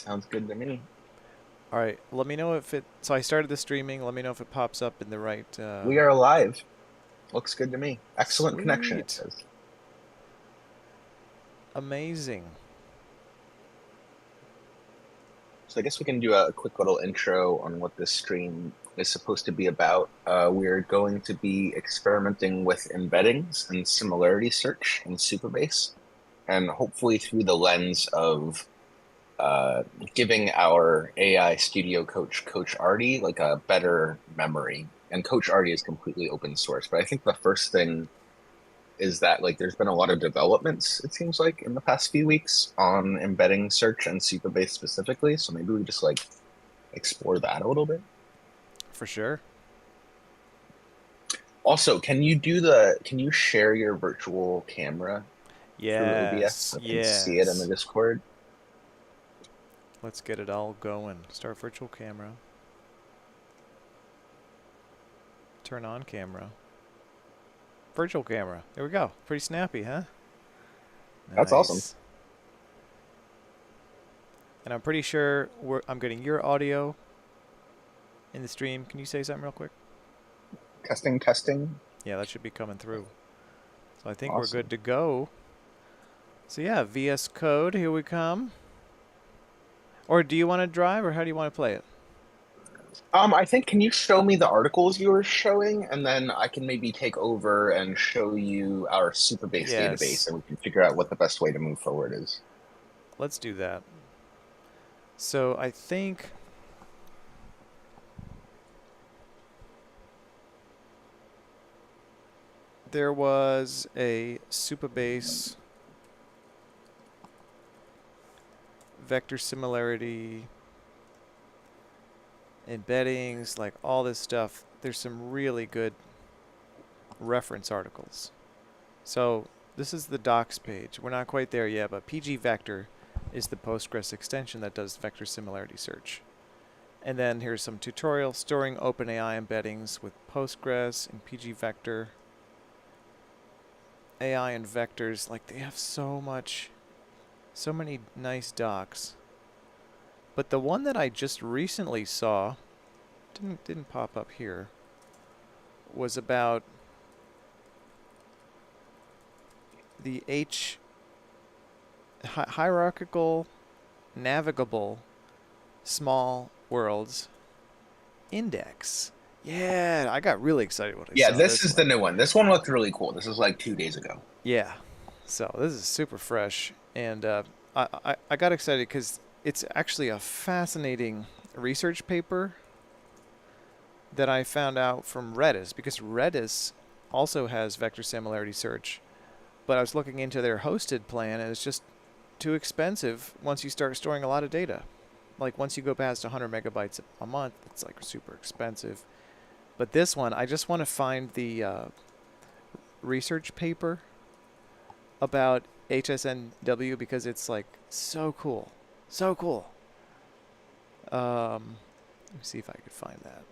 Sounds good to me. All right, let me know if it. So I started the streaming. Let me know if it pops up in the right. We are live. Looks good to me. Excellent connection, it Sweet. says. Amazing. So I guess we can do a quick little intro on what this stream is supposed to be about. We're going to be experimenting with embeddings and similarity search in Supabase, and hopefully through the lens of uh, giving our AI studio coach, Coach Artie, like a better memory. And Coach Artie is completely open source, but I think the first thing is that like there's been a lot of developments, it seems like, in the past few weeks on embedding search and Supabase specifically. So maybe we just like explore that a little bit. For sure. Also, can you share your virtual camera through OBS Yes. so I can see it in the Yes. Discord? Let's get it all going. Start virtual camera. Turn on camera. Virtual camera. There we go. Pretty snappy, huh? That's awesome. Nice. And I'm pretty sure I'm getting your audio in the stream. Can you say something real quick? Testing, testing. Yeah, that should be coming through. So I think we're good Awesome. to go. So yeah, VS Code, here we come. Or do you want to drive, or how do you want to play it? I think can you show me the articles you were showing, and then I can maybe take over and show you our Supabase database, Yes, and we can figure out what the best way to move forward is. let's do that. So I think there was a Supabase vector similarity embeddings, like all this stuff. There's some really good reference articles. So this is the docs page. We're not quite there yet, but PG Vector is the Postgres extension that does vector similarity search. And then here's some tutorials storing OpenAI embeddings with Postgres and PG Vector. AI and vectors, like they have so many nice docs. But the one that I just recently saw, didn't pop up here, was about the hierarchical navigable small worlds index. Yeah, I got really excited when I Yeah, saw this this is the one. new one. This one looked really cool. This is like 2 days ago. Yeah, so this is super fresh, and I got excited because it's actually a fascinating research paper that I found out from Redis, because Redis also has vector similarity search, but I was looking into their hosted plan, and it's just too expensive once you start storing a lot of data. Like once you go past 100 megabytes a month, it's like super expensive. But this one, I just want to find the research paper about HSNW because it's like so cool, so cool. Let me see if I could find that.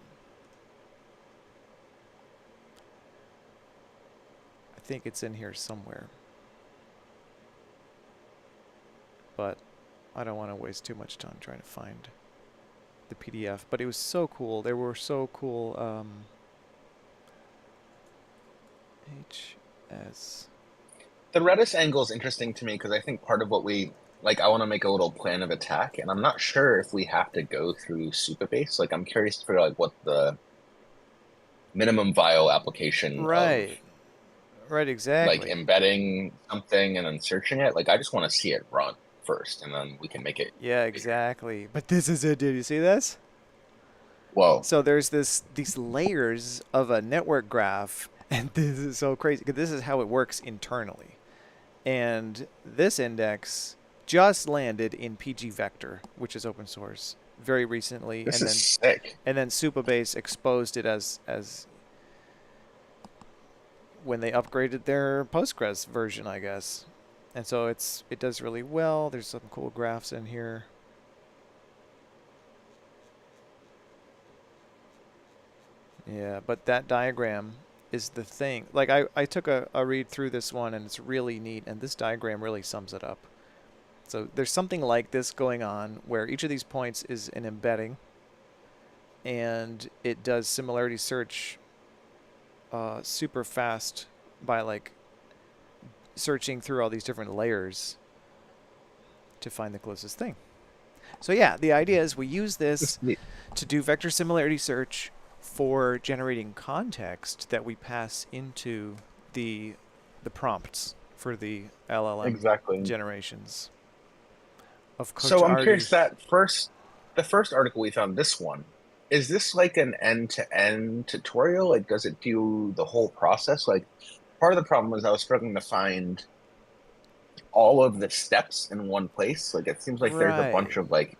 I think it's in here somewhere, but I don't want to waste too much time trying to find the PDF. But it was so cool. There were so cool HS. The Redis angle is interesting to me because I think part of what we like, I want to make a little plan of attack, and I'm not sure if we have to go through Supabase. Like, I'm curious to figure out like what the minimum viable application of Right, right, like exactly. embedding something and then searching it. Like, I just want to see it run first, and then we can make it Yeah, bigger. exactly. But this is it, dude. You see this? Whoa, So there's these layers of a network graph, and this is so crazy. 'Cause this is how it works internally. And this index just landed in PG Vector, which is open source, very recently, this is sick. and then Supabase exposed it as when they upgraded their Postgres version, I guess. And so it does really well. There's some cool graphs in here. Yeah, but that diagram is the thing. Like I took a read through this one, and it's really neat, and this diagram really sums it up. So there's something like this going on where each of these points is an embedding, and it does similarity search super fast by like searching through all these different layers to find the closest thing. So yeah, the idea is we use This this is neat. to do vector similarity search for generating context that we pass into the prompts for the LLM Exactly. generations of Coach So I'm curious Artie's. that the first article we found, this one, is this like an end-to-end tutorial? Like, does it do the whole process? Like, part of the problem was I was struggling to find all of the steps in one place. Like, it seems like there's a bunch Right. of like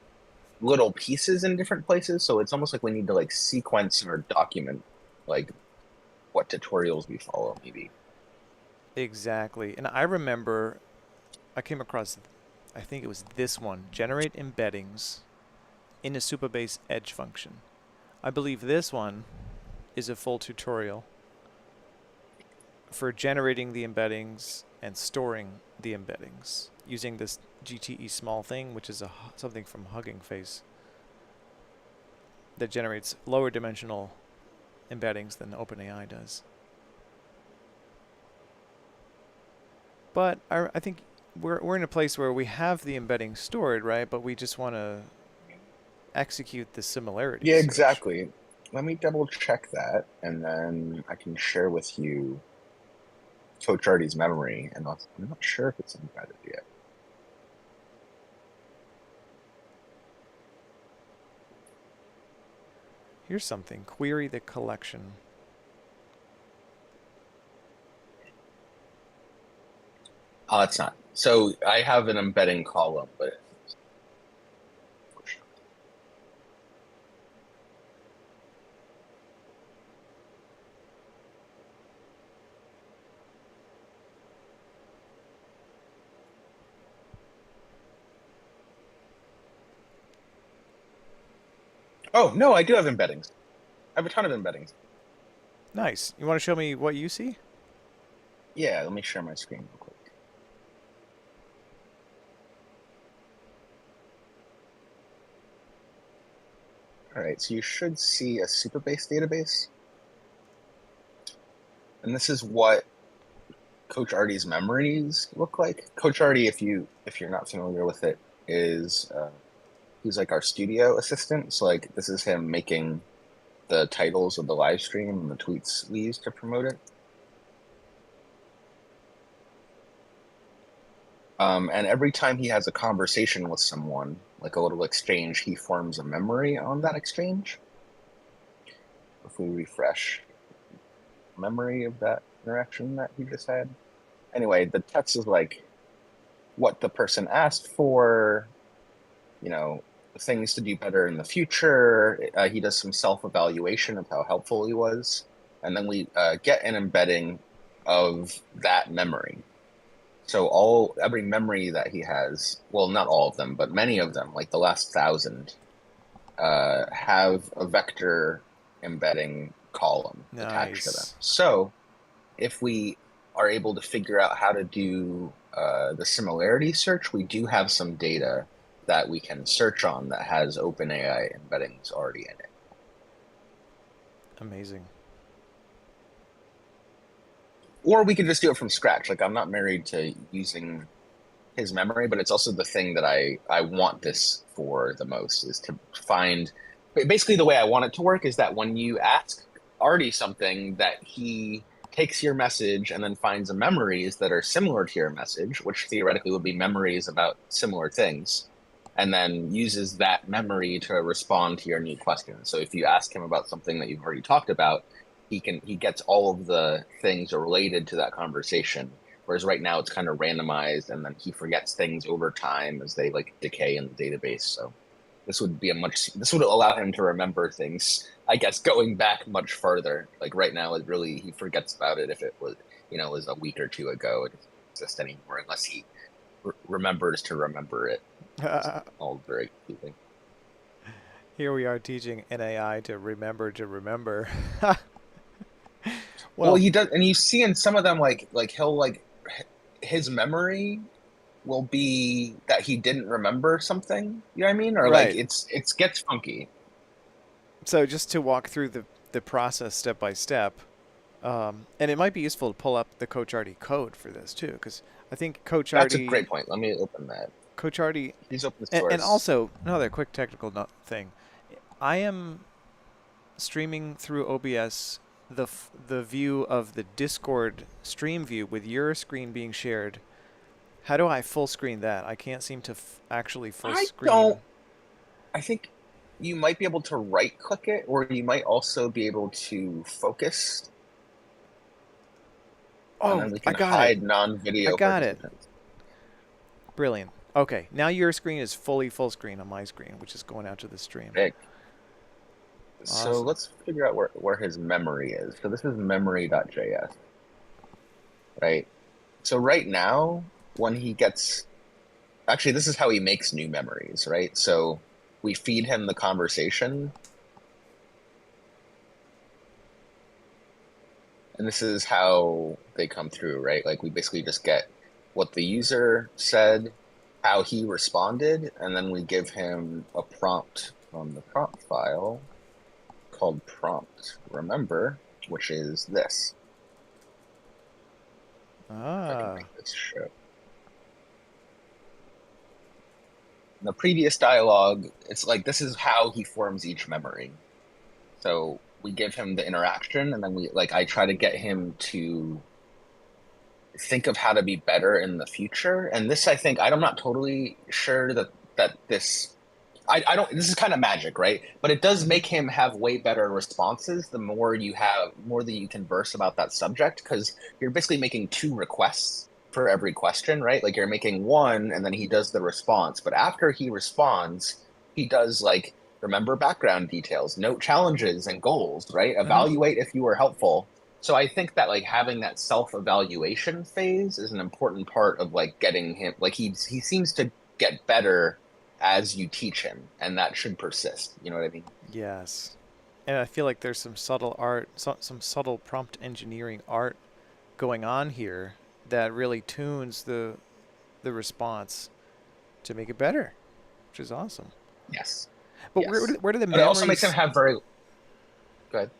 little pieces in different places. So it's almost like we need to like sequence or document like what tutorials we follow, maybe. Exactly. And I remember I came across, I think it was this one, generate embeddings in a Supabase edge function. I believe this one is a full tutorial for generating the embeddings and storing the embeddings using this GTE small thing, which is something from Hugging Face that generates lower dimensional embeddings than OpenAI does. But I think we're in a place where we have the embedding stored, right? But we just want to execute the similarity Yeah, search. exactly. Let me double check that, and then I can share with you Coach Artie's memory. And I'm not sure if it's embedded yet. Here's something. Query the collection. Oh, it's not. So I have an embedding column, but oh no, I do have embeddings. I have a ton of embeddings. Nice. You want to show me what you see? Yeah, let me share my screen real quick. All right, so you should see a Supabase database, and this is what Coach Artie's memories look like. Coach Artie, if you're not familiar with it, is he's like our studio assistant. So like this is him making the titles of the live stream and the tweets we use to promote it. And every time he has a conversation with someone, like a little exchange, he forms a memory on that exchange. If we refresh memory of that interaction that he just had. Anyway, the text is like what the person asked for, you know, things to do better in the future. He does some self-evaluation of how helpful he was. And then we get an embedding of that memory. So every memory that he has, well, not all of them, but many of them, like the last 1,000, have a vector embedding column attached to them. Nice. So if we are able to figure out how to do the similarity search, we do have some data that we can search on that has OpenAI embeddings already in it. Amazing. Or we could just do it from scratch. Like I'm not married to using his memory, but it's also the thing that I want this for the most is to find basically the way I want it to work is that when you ask Artie something that he takes your message and then finds a memories that are similar to your message, which theoretically would be memories about similar things, and then uses that memory to respond to your new question. So if you ask him about something that you've already talked about, he gets all of the things related to that conversation. Whereas right now it's kind of randomized, and then he forgets things over time as they like decay in the database. So this would allow him to remember things, I guess, going back much further. Like right now, it really he forgets about it if it was was a week or two ago. It doesn't exist anymore unless he remembers to remember it. It's all very confusing. Here we are teaching an AI to remember to remember. Well, Well, he does, and you see in some of them, like he'll like his memory. will be that he didn't remember something. You know what I mean? Or like Right. it gets funky. So just to walk through the process step by step, and it might be useful to pull up the Coach Artie code for this too, because I think That's a great point. Let me open that. Coach Artie, He's open and source. also another quick technical thing. I am streaming through OBS the view of the Discord stream view with your screen being shared. How do I full screen that? I can't seem to actually full I don't. screen. I think you might be able to right click it, or you might also be able to focus, and Oh, then we I can got it. hide I non-video got it. participants. Brilliant. Okay, now your screen is fully full screen on my screen, which is going out to the stream. Big. So Awesome. let's figure out where his memory is. So this is memory.js, right? So right now, when he gets, actually, this is how he makes new memories, right? So we feed him the conversation, and this is how they come through, right? Like we basically just get what the user said, how he responded, and then we give him a prompt from the prompt file called prompt remember, which is this. If I can Ah. make this show. In the previous dialogue, it's like this is how he forms each memory. So we give him the interaction, and then I try to get him to think of how to be better in the future. And this, I think, I'm not totally sure that this I don't this is kind of magic, right? But it does Mm-hmm. make him have way better responses the more that you converse about that subject, because you're basically making two requests for every question, right? Like you're making one and then he does the response. But after he responds, he does like remember background details, note challenges and goals, right? Mm-hmm. Evaluate if you were helpful. So I think that like having that self-evaluation phase is an important part of like getting him like he seems to get better as you teach him, and that should persist. You know what I mean? Yes. And I feel like there's some subtle art, some subtle prompt engineering art going on here that really tunes the response to make it better, which is awesome. Yes, But yes. where do the But it also makes him memories have very good.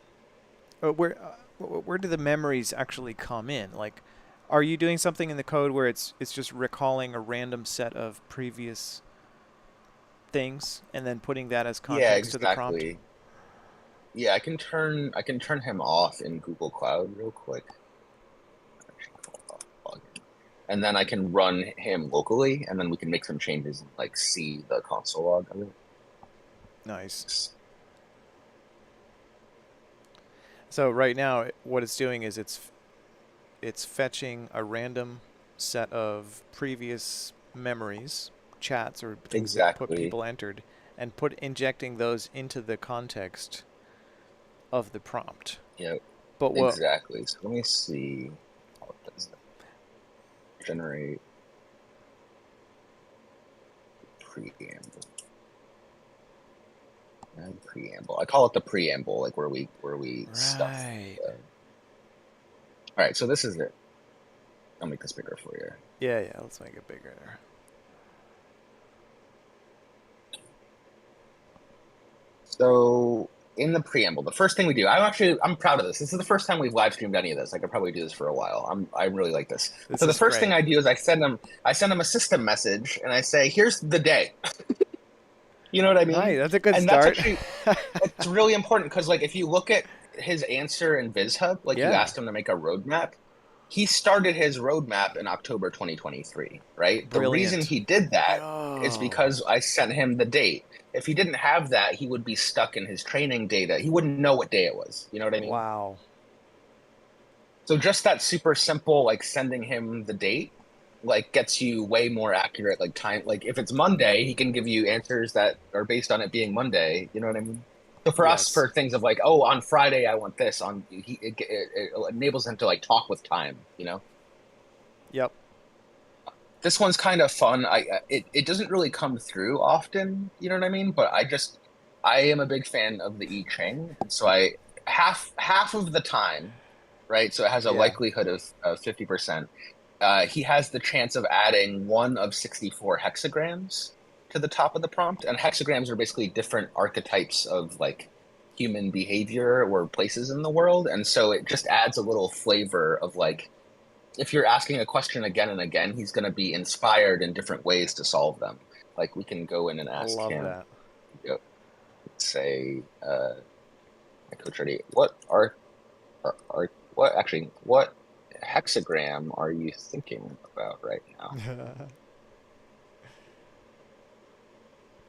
where do the memories actually come in? Like, are you doing something in the code where it's just recalling a random set of previous things and then putting that as Yeah, context to the prompt? exactly. Yeah, I can turn him off in Google Cloud real quick. And then I can run him locally, and then we can make some changes and like see the console log of it. Nice. So right now, what it's doing is it's fetching a random set of previous memories, chats, or things that Exactly. people entered, and put injecting those into the context of the prompt. Yeah, But what? exactly. So let me see how it does that. Generate preamble. Preamble. I call it the preamble, like where we stuff. Right. All right, so this is it. I'll make this bigger for you. Yeah, yeah. Let's make it bigger there. So in the preamble, the first thing we do, I'm proud of this. This is the first time we've live streamed any of this. I could probably do this for a while. I really like this. This So the is first thing great. I do is I send him a system message and I say, here's the day. You know what I Nice. mean? That's a good And that's start. actually it's really important because like if you look at his answer in VizHub, like you Yeah. asked him to make a roadmap, he started his roadmap in October 2023, right? The reason Brilliant. he did that is Yo. because I sent him the date. If he didn't have that, he would be stuck in his training data. He wouldn't know what day it was. You know what I mean? Wow. So just that super simple, like sending him the date, like gets you way more accurate, like time. Like if it's Monday, he can give you answers that are based on it being Monday. You know what I mean? So for us, Yes. for things of like, oh, on Friday I want this. It enables him to like talk with time. You know, Yep. this one's kind of fun. It doesn't really come through often. You know what I mean? But I am a big fan of the I Ching, and so I half of the time, right? So it has a Yeah. likelihood of 50%. he has the chance of adding one of 64 hexagrams to the top of the prompt. And hexagrams are basically different archetypes of like human behavior or places in the world. And so it just adds a little flavor of like, if you're asking a question again and again, he's going to be inspired in different ways to solve them. Like we can go in and I ask love him, that. you know, say, my coach already, what actually, what hexagram are you thinking about right now?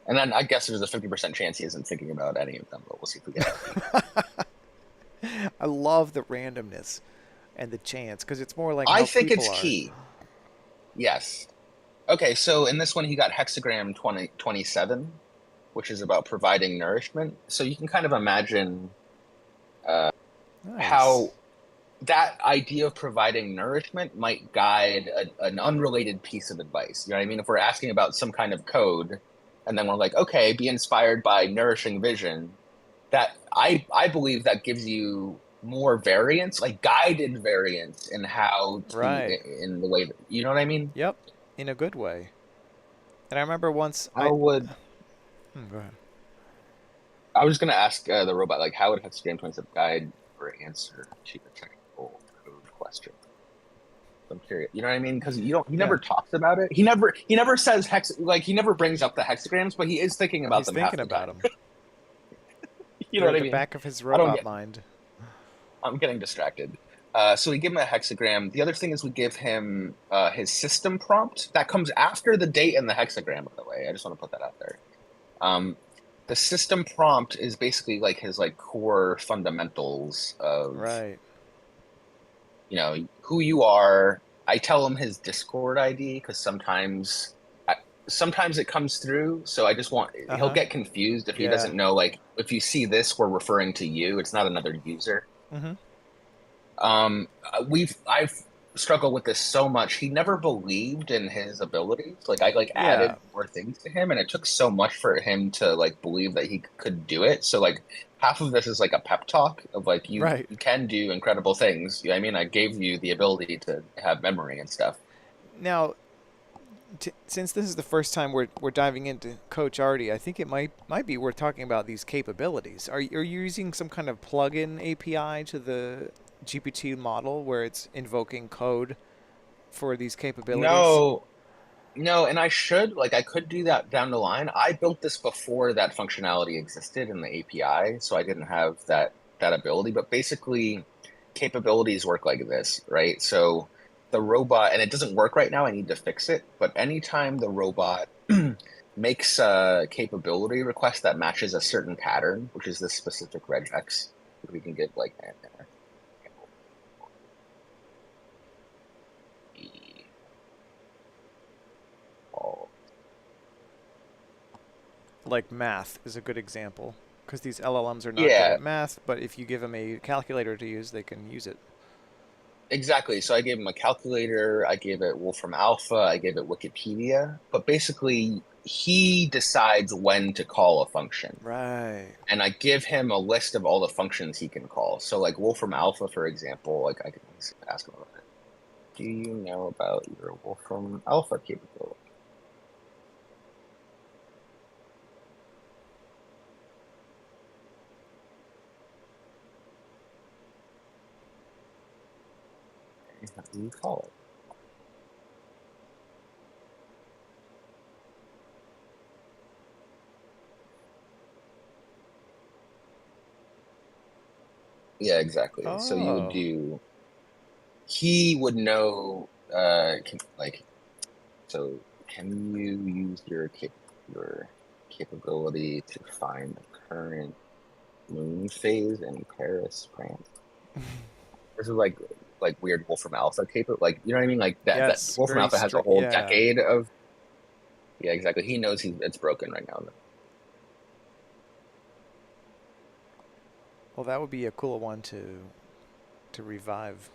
And then I guess there's a 50% chance he isn't thinking about any of them, but we'll see if we get lucky. I love the randomness and the chance because it's more like I how think people it's are. key. Yes. Okay, so in this one, he got hexagram 27, which is about providing nourishment. So you can kind of imagine uh, Nice. how that idea of providing nourishment might guide an unrelated piece of advice. You know what I mean? If we're asking about some kind of code, and then we're like, okay, be inspired by nourishing vision, that I believe that gives you more variance, like guided variance in how to Right. in the way that you know what I mean? Yep. In a good way. And I remember once How would Go ahead. I was gonna ask the robot like how would hexagram 27 guide or answer to a technical code question? I'm curious. You know what I mean? Because you don't. He Yeah. never talks about it. He never says hex. Like he never brings up the hexagrams, but he is thinking Oh, about he's them half thinking the about time. him. You know They're what at I the mean? back of his I don't robot get. mind. I'm getting distracted. So we give him a hexagram. The other thing is we give him his system prompt. That comes after the date and the hexagram, by the way. I just want to put that out there. Um, the system prompt is basically like his like core fundamentals of Right. who you are. I tell him his Discord ID because sometimes it comes through. So I just want he'll Uh-huh. get confused if he Yeah. doesn't know. Like if you see this, we're referring to you. It's not another user. Mm-hmm. I've struggled with this so much. He never believed in his abilities. Like I like Yeah. added more things to him, and it took so much for him to like believe that he could do it. So like half of this is like a pep talk of like you Right. you can do incredible things. I mean, I gave you the ability to have memory and stuff. Now, since this is the first time we're diving into Coach Artie, I think it might be worth talking about these capabilities. Are you using some kind of plugin API to the GPT model where it's invoking code for these capabilities? No, no, and I should like I could do that down the line. I built this before that functionality existed in the API, so I didn't have that ability. But basically, capabilities work like this, right? So the robot, and it doesn't work right now. I need to fix it. But anytime the robot makes a capability request that matches a certain pattern, which is this specific regex, we can get like an example. Like math is a good example because these LLMs are not good Yeah, at math, but if you give them a calculator to use, they can use it. exactly. So I gave him a calculator, I gave it Wolfram Alpha, I gave it Wikipedia, but basically he decides when to call a function. Right. And I give him a list of all the functions he can call. So like Wolfram Alpha, for example, like I can ask him about it. Do you know about your Wolfram Alpha capability? How do you call it? Yeah, exactly. So you would Oh. do, he would know, so can you use your capability to find the current moon phase in Paris, France? This is like weird Wolfram Alpha capable, like you know what I mean? Like that Yes. Wolfram Very Alpha has a strict. whole Yeah. decade of yeah, exactly. He knows it's broken right now. Well, that would be a cool one to revive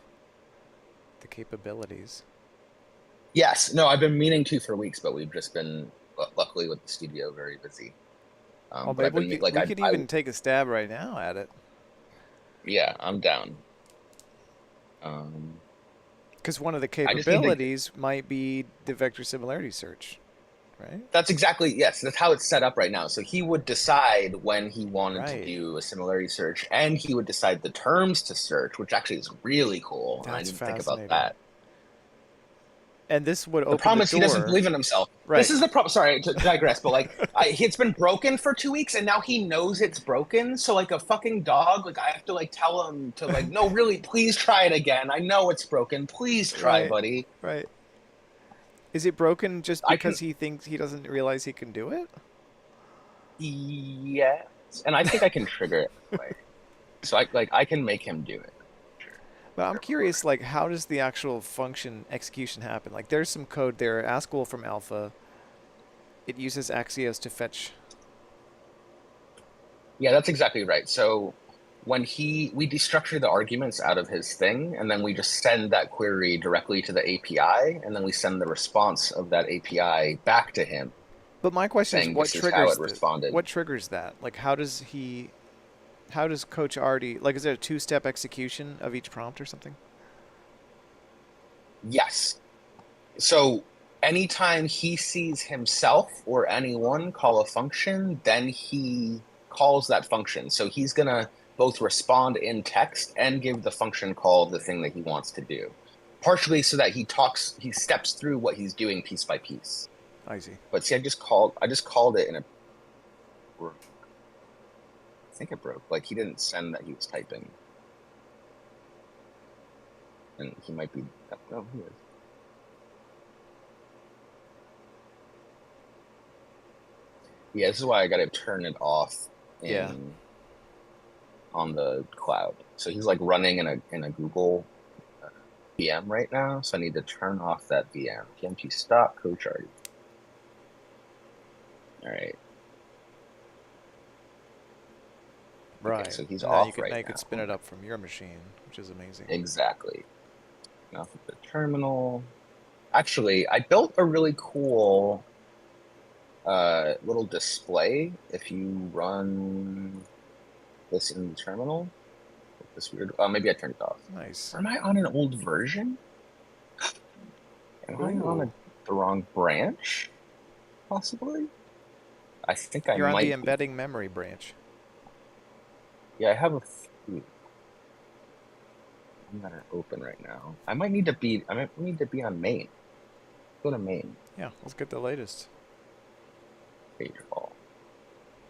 the capabilities. Yes, no, I've been meaning to for weeks, but we've just been luckily with the studio very busy. Well, But I've maybe we been could like we could I even take a stab right now at it. yeah, I'm down. Um, Because one of the I just need to. capabilities might be the vector similarity search, right? That's exactly, yes, that's how it's set up right now. So he would decide when he wanted to Right. do a similarity search, and he would decide the terms to search, which actually is really cool. And I That's didn't think about fascinating. that. And this would The open problem the is he doesn't door. believe in himself. This Right. is the problem. Sorry to digress, but like it's been broken for 2 weeks, and now he knows it's broken. So like a fucking dog, like I have to like tell him to like, no, really, please try it again. I know it's broken. Please try, Right. buddy. Right. Is it broken just I because can, he thinks he doesn't realize he can do it? yes, and I think I can trigger it anyway. So I can make him do it. Sure. But I'm curious, like, how does the actual function execution happen? Like, there's some code there. Ask Wolfram Alpha. It uses Axios to fetch. Yeah, that's exactly right. So when we destructure the arguments out of his thing, and then we just send that query directly to the API, and then we send the response of that API back to him But my question is, saying what this is how triggers it the responded. what triggers that? Like, how does he? How does Coach already like? Is it a two-step execution of each prompt or something? Yes. So anytime he sees himself or anyone call a function, then he calls that function. So he's going to both respond in text and give the function call the thing that he wants to do. Partially so that he steps through what he's doing piece by piece. I see. But see, I just called it in a, I think it broke. Like he didn't send that he was typing. And he might be, no, he is. Yeah, this is why I got to turn it off Yeah. in on the cloud. So he's like running in a Google VM right now. So I need to turn off that VM. PMP stop co-charting. All right. Okay, Right. so he's And now you off could right spin now. it up from your machine, which is amazing. Exactly. Now for the terminal. Actually, I built a really cool little display if you run this in the terminal. This weird. Oh, maybe I turned it off. Nice. Or am I on an old version? Am I on Ooh. the wrong branch? Possibly. I think I You're on the might be. embedding memory branch. Yeah, I have a few. I'm not open right now. I might need to be. I might need to be on main. Go to main. Yeah, let's get the latest. Page fall.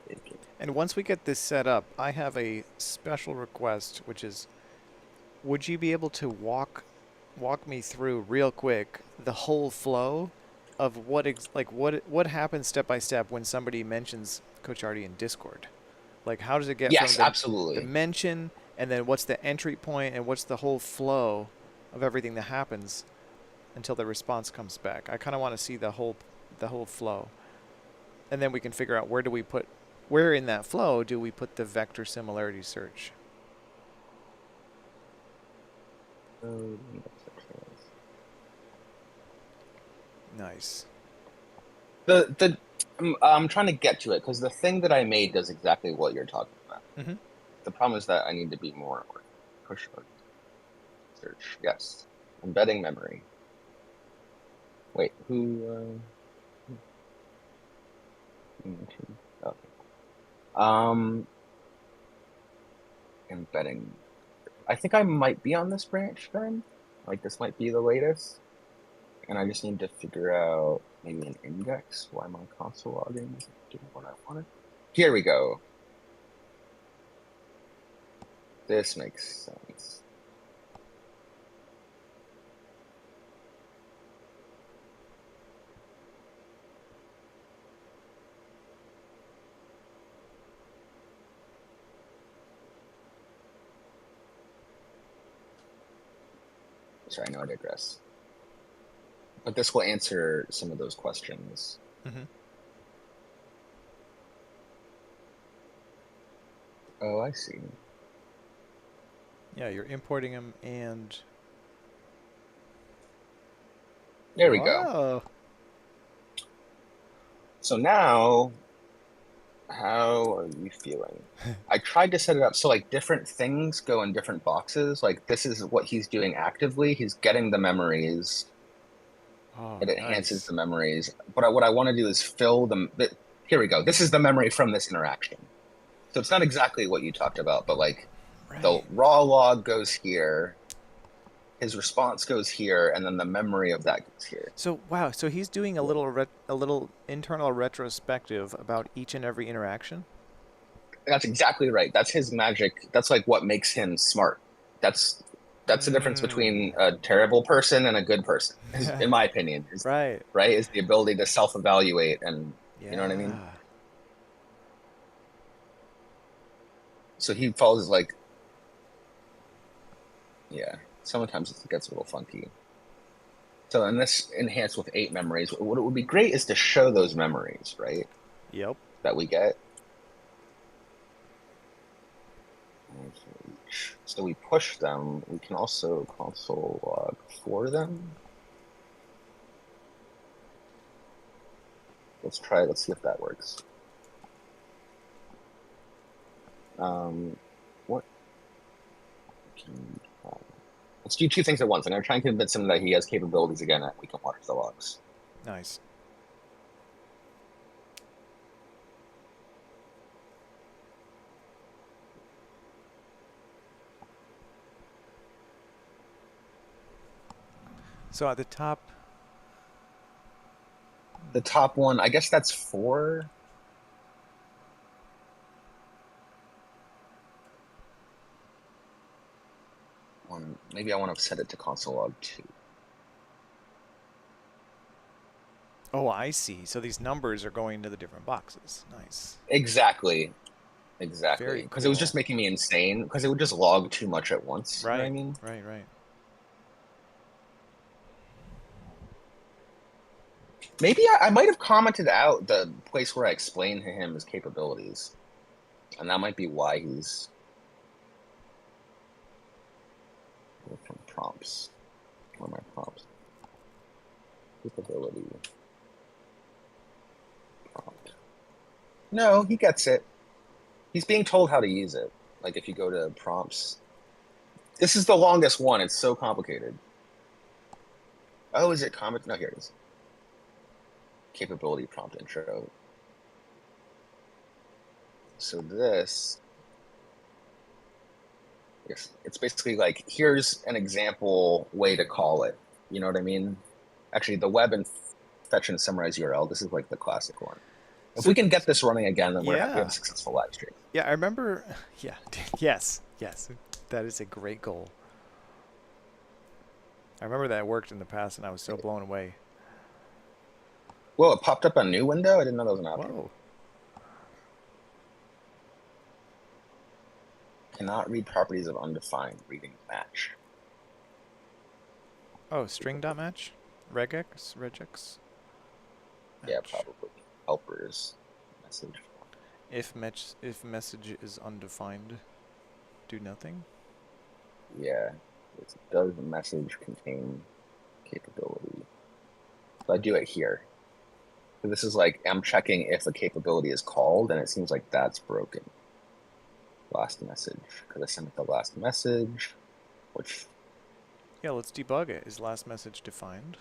Page. And once we get this set up, I have a special request, which is, would you be able to walk me through real quick the whole flow of what happens step by step when somebody mentions Coach Artie in Discord? Like, how does it get from Yes, the absolutely. mention, and then what's the entry point, and what's the whole flow of everything that happens until the response comes back? I kind of want to see the whole flow, and then we can figure out where in that flow do we put the vector similarity search. Nice. The I'm trying to get to it because the thing that I made does exactly what you're talking about. Mm-hmm. The problem is that I need to be more push search. Yes, embedding memory. Wait, who? Okay. Um, embedding. I think I might be on this branch then. Like this might be the latest, and I just need to figure out maybe an index. Why my console logging isn't doing what I wanted. Here we go. This makes sense. Sorry, I know I digress. But this will answer some of those questions. Mm-hmm. Oh, I see. Yeah, you're importing them and. There we go. Whoa. So now How are you feeling? I tried to set it up so like different things go in different boxes. Like this is what he's doing actively. He's getting the memories. Oh, It enhances nice. the memories. But what I want to do is fill them. Here we go. This is the memory from this interaction. So it's not exactly what you talked about, but like the Right. raw log goes here, his response goes here, and then the memory of that goes here. So wow, so he's doing a little internal retrospective about each and every interaction. That's exactly right. That's his magic. That's like what makes him smart. That's that's the difference Mm. between a terrible person and a good person, in my opinion, is Right. right, is the ability to self-evaluate and you know what I mean? Yeah. So he follows like, yeah, sometimes it gets a little funky. So in this enhanced with 8 memories, what it would be great is to show those memories, right? Yep. That we get. So we push them. We can also console log for them. Let's try. Let's see if that works. What can let's do 2 things at once. I'm gonna try and convince him that he has capabilities again, and we can watch the logs. Nice. So at the top, The top one, I guess that's 4. Maybe I want to set it to console log 2. oh, I see. So these numbers are going to the different boxes. Nice. Exactly, exactly. Very Because it was cool. just making me insane. Because it would just log too much at once. You know what I Right. mean? Right. Right. Maybe I might have commented out the place where I explained to him his capabilities, and that might be why he's from prompts. What are my prompts? Capability prompt. No, he gets it. He's being told how to use it. Like if you go to prompts, this is the longest one. It's so complicated. Oh, is it comment? No, here it is. Capability prompt intro. So this, yes, it's basically like here's an example way to call it. You know what I mean? Actually, the web and fetch and summarize URL. This is like the classic one. If So we can get this running again, then we have a yeah. successful live stream. Yeah, I remember. Yeah. Yes. Yes. That is a great goal. I remember that worked in the past, and I was so blown away. Whoa, it popped up a new window. I didn't know that was an option. Whoa. Cannot read properties of undefined reading match. Oh, string dot match, regex, regex Yeah, match. probably. Helpers message. If message is undefined, do nothing. Yeah. Does the message contain capability? So I do it here. So this is like I'm checking if a capability is called, and it seems like that's broken. Last message. Because I sent it the last message, which Yeah, let's debug it. Is last message defined?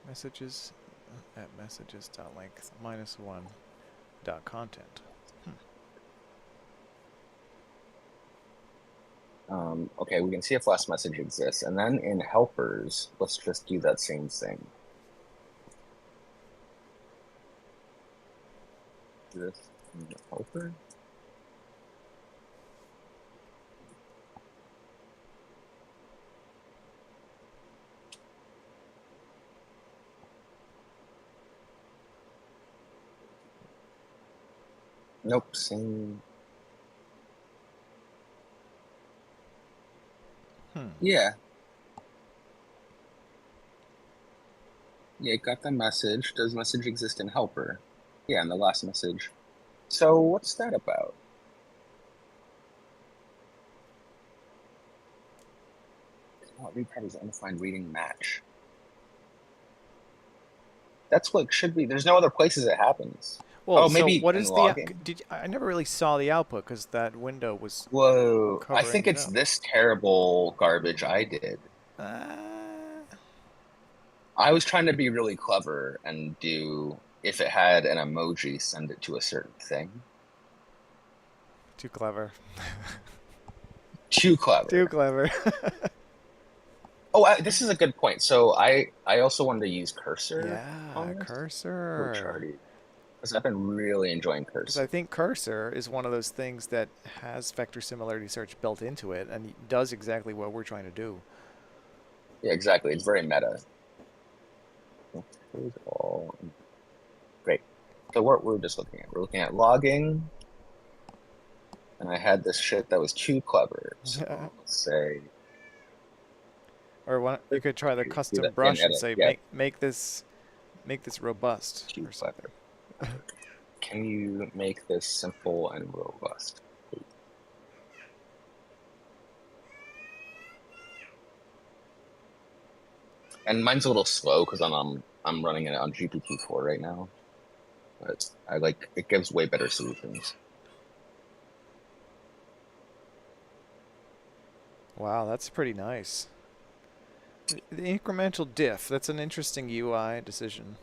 Messages at messages dot length -1 dot content. okay, we can see if last message exists. And then in helpers, let's just do that same thing. This in the helper. Nope, same. Hmm. Yeah. Yeah, got the message. Does message exist in helper? Yeah, in the last message. So what's that about? Cannot read properties of undefined reading match. That's what should be. There's no other places it happens. Well, Oh, so maybe what in is the logging? I never really saw the output because that window was Whoa, I covering think it it's up. this terrible garbage I did. Uh, I was trying to be really clever and do, if it had an emoji, send it to a certain thing. Too clever. Too Too clever. clever. Oh, this is a good point. So I also wanted to use cursor Yeah, on this, which cursor. already, because I've been really enjoying Because I cursor. think cursor is one of those things that has vector similarity search built into it and does exactly what we're trying to do. Yeah, exactly. It's very meta. Great. So what we're just looking at, we're looking at logging, and I had this shit that was too clever. So let's say Or you could try the do custom that in brush and edit. say Yeah, make this robust too or something. clever. Can you make this simple and robust? And mine's a little slow because I'm running it on GPT-4 right now. But I like it gives way better solutions. Wow, that's pretty nice. The incremental diff, that's an interesting UI decision.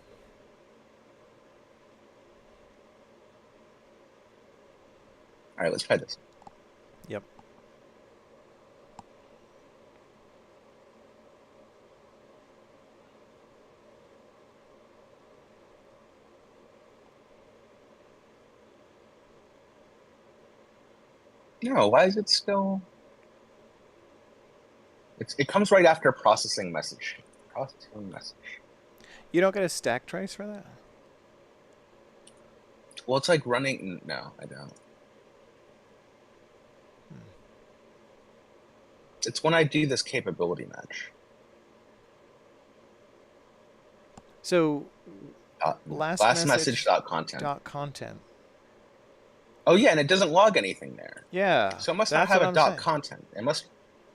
All right, let's try this. Yep. No, why is it still? It comes right after processing message. Processing message. You don't get a stack trace for that? Well, it's like running. No, I don't. Hmm. It's when I do this capability match. So Dot, last last message message dot content. dot content. Oh yeah, and it doesn't log anything there. Yeah, So it must not that's have what a I'm dot saying. content. It must.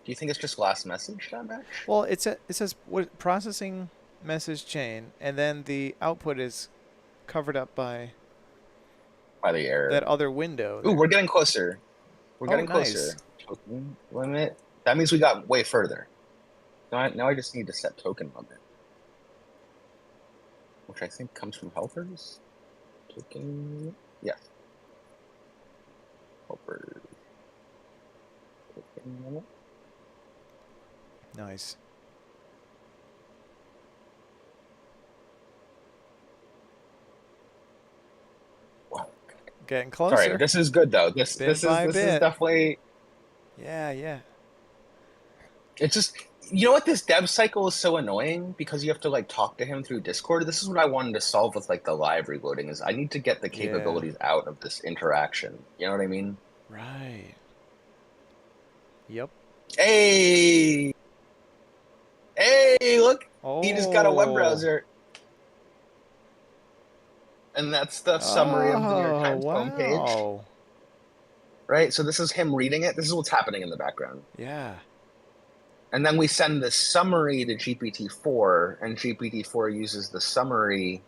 Do you think it's just last message dot match Well, it says what processing message chain, and then the output is covered up by by the that error? other window Ooh, there. we're getting closer. We're Oh, getting nice. closer. Token limit. That means we got way further. Now I just need to set token limit, which I think comes from helpers. Token. Yes, helpers. Token limit. Nice. Wow. Getting Sorry, closer, this is good though. bit by This is bit. definitely. Yeah, yeah. It's just, you know what, this dev cycle is so annoying because you have to like talk to him through Discord. This is what I wanted to solve with like the live reloading is I need to get the Yeah. capabilities out of this interaction. You know what I mean? Right. Yep. Hey, hey, look, he just got a web Oh. browser. And that's the summary of the New York Oh, Times homepage, wow. right? So this is him reading it. This is what's happening in the background. Yeah. And then we send the summary to GPT-4, and GPT-4 uses the summary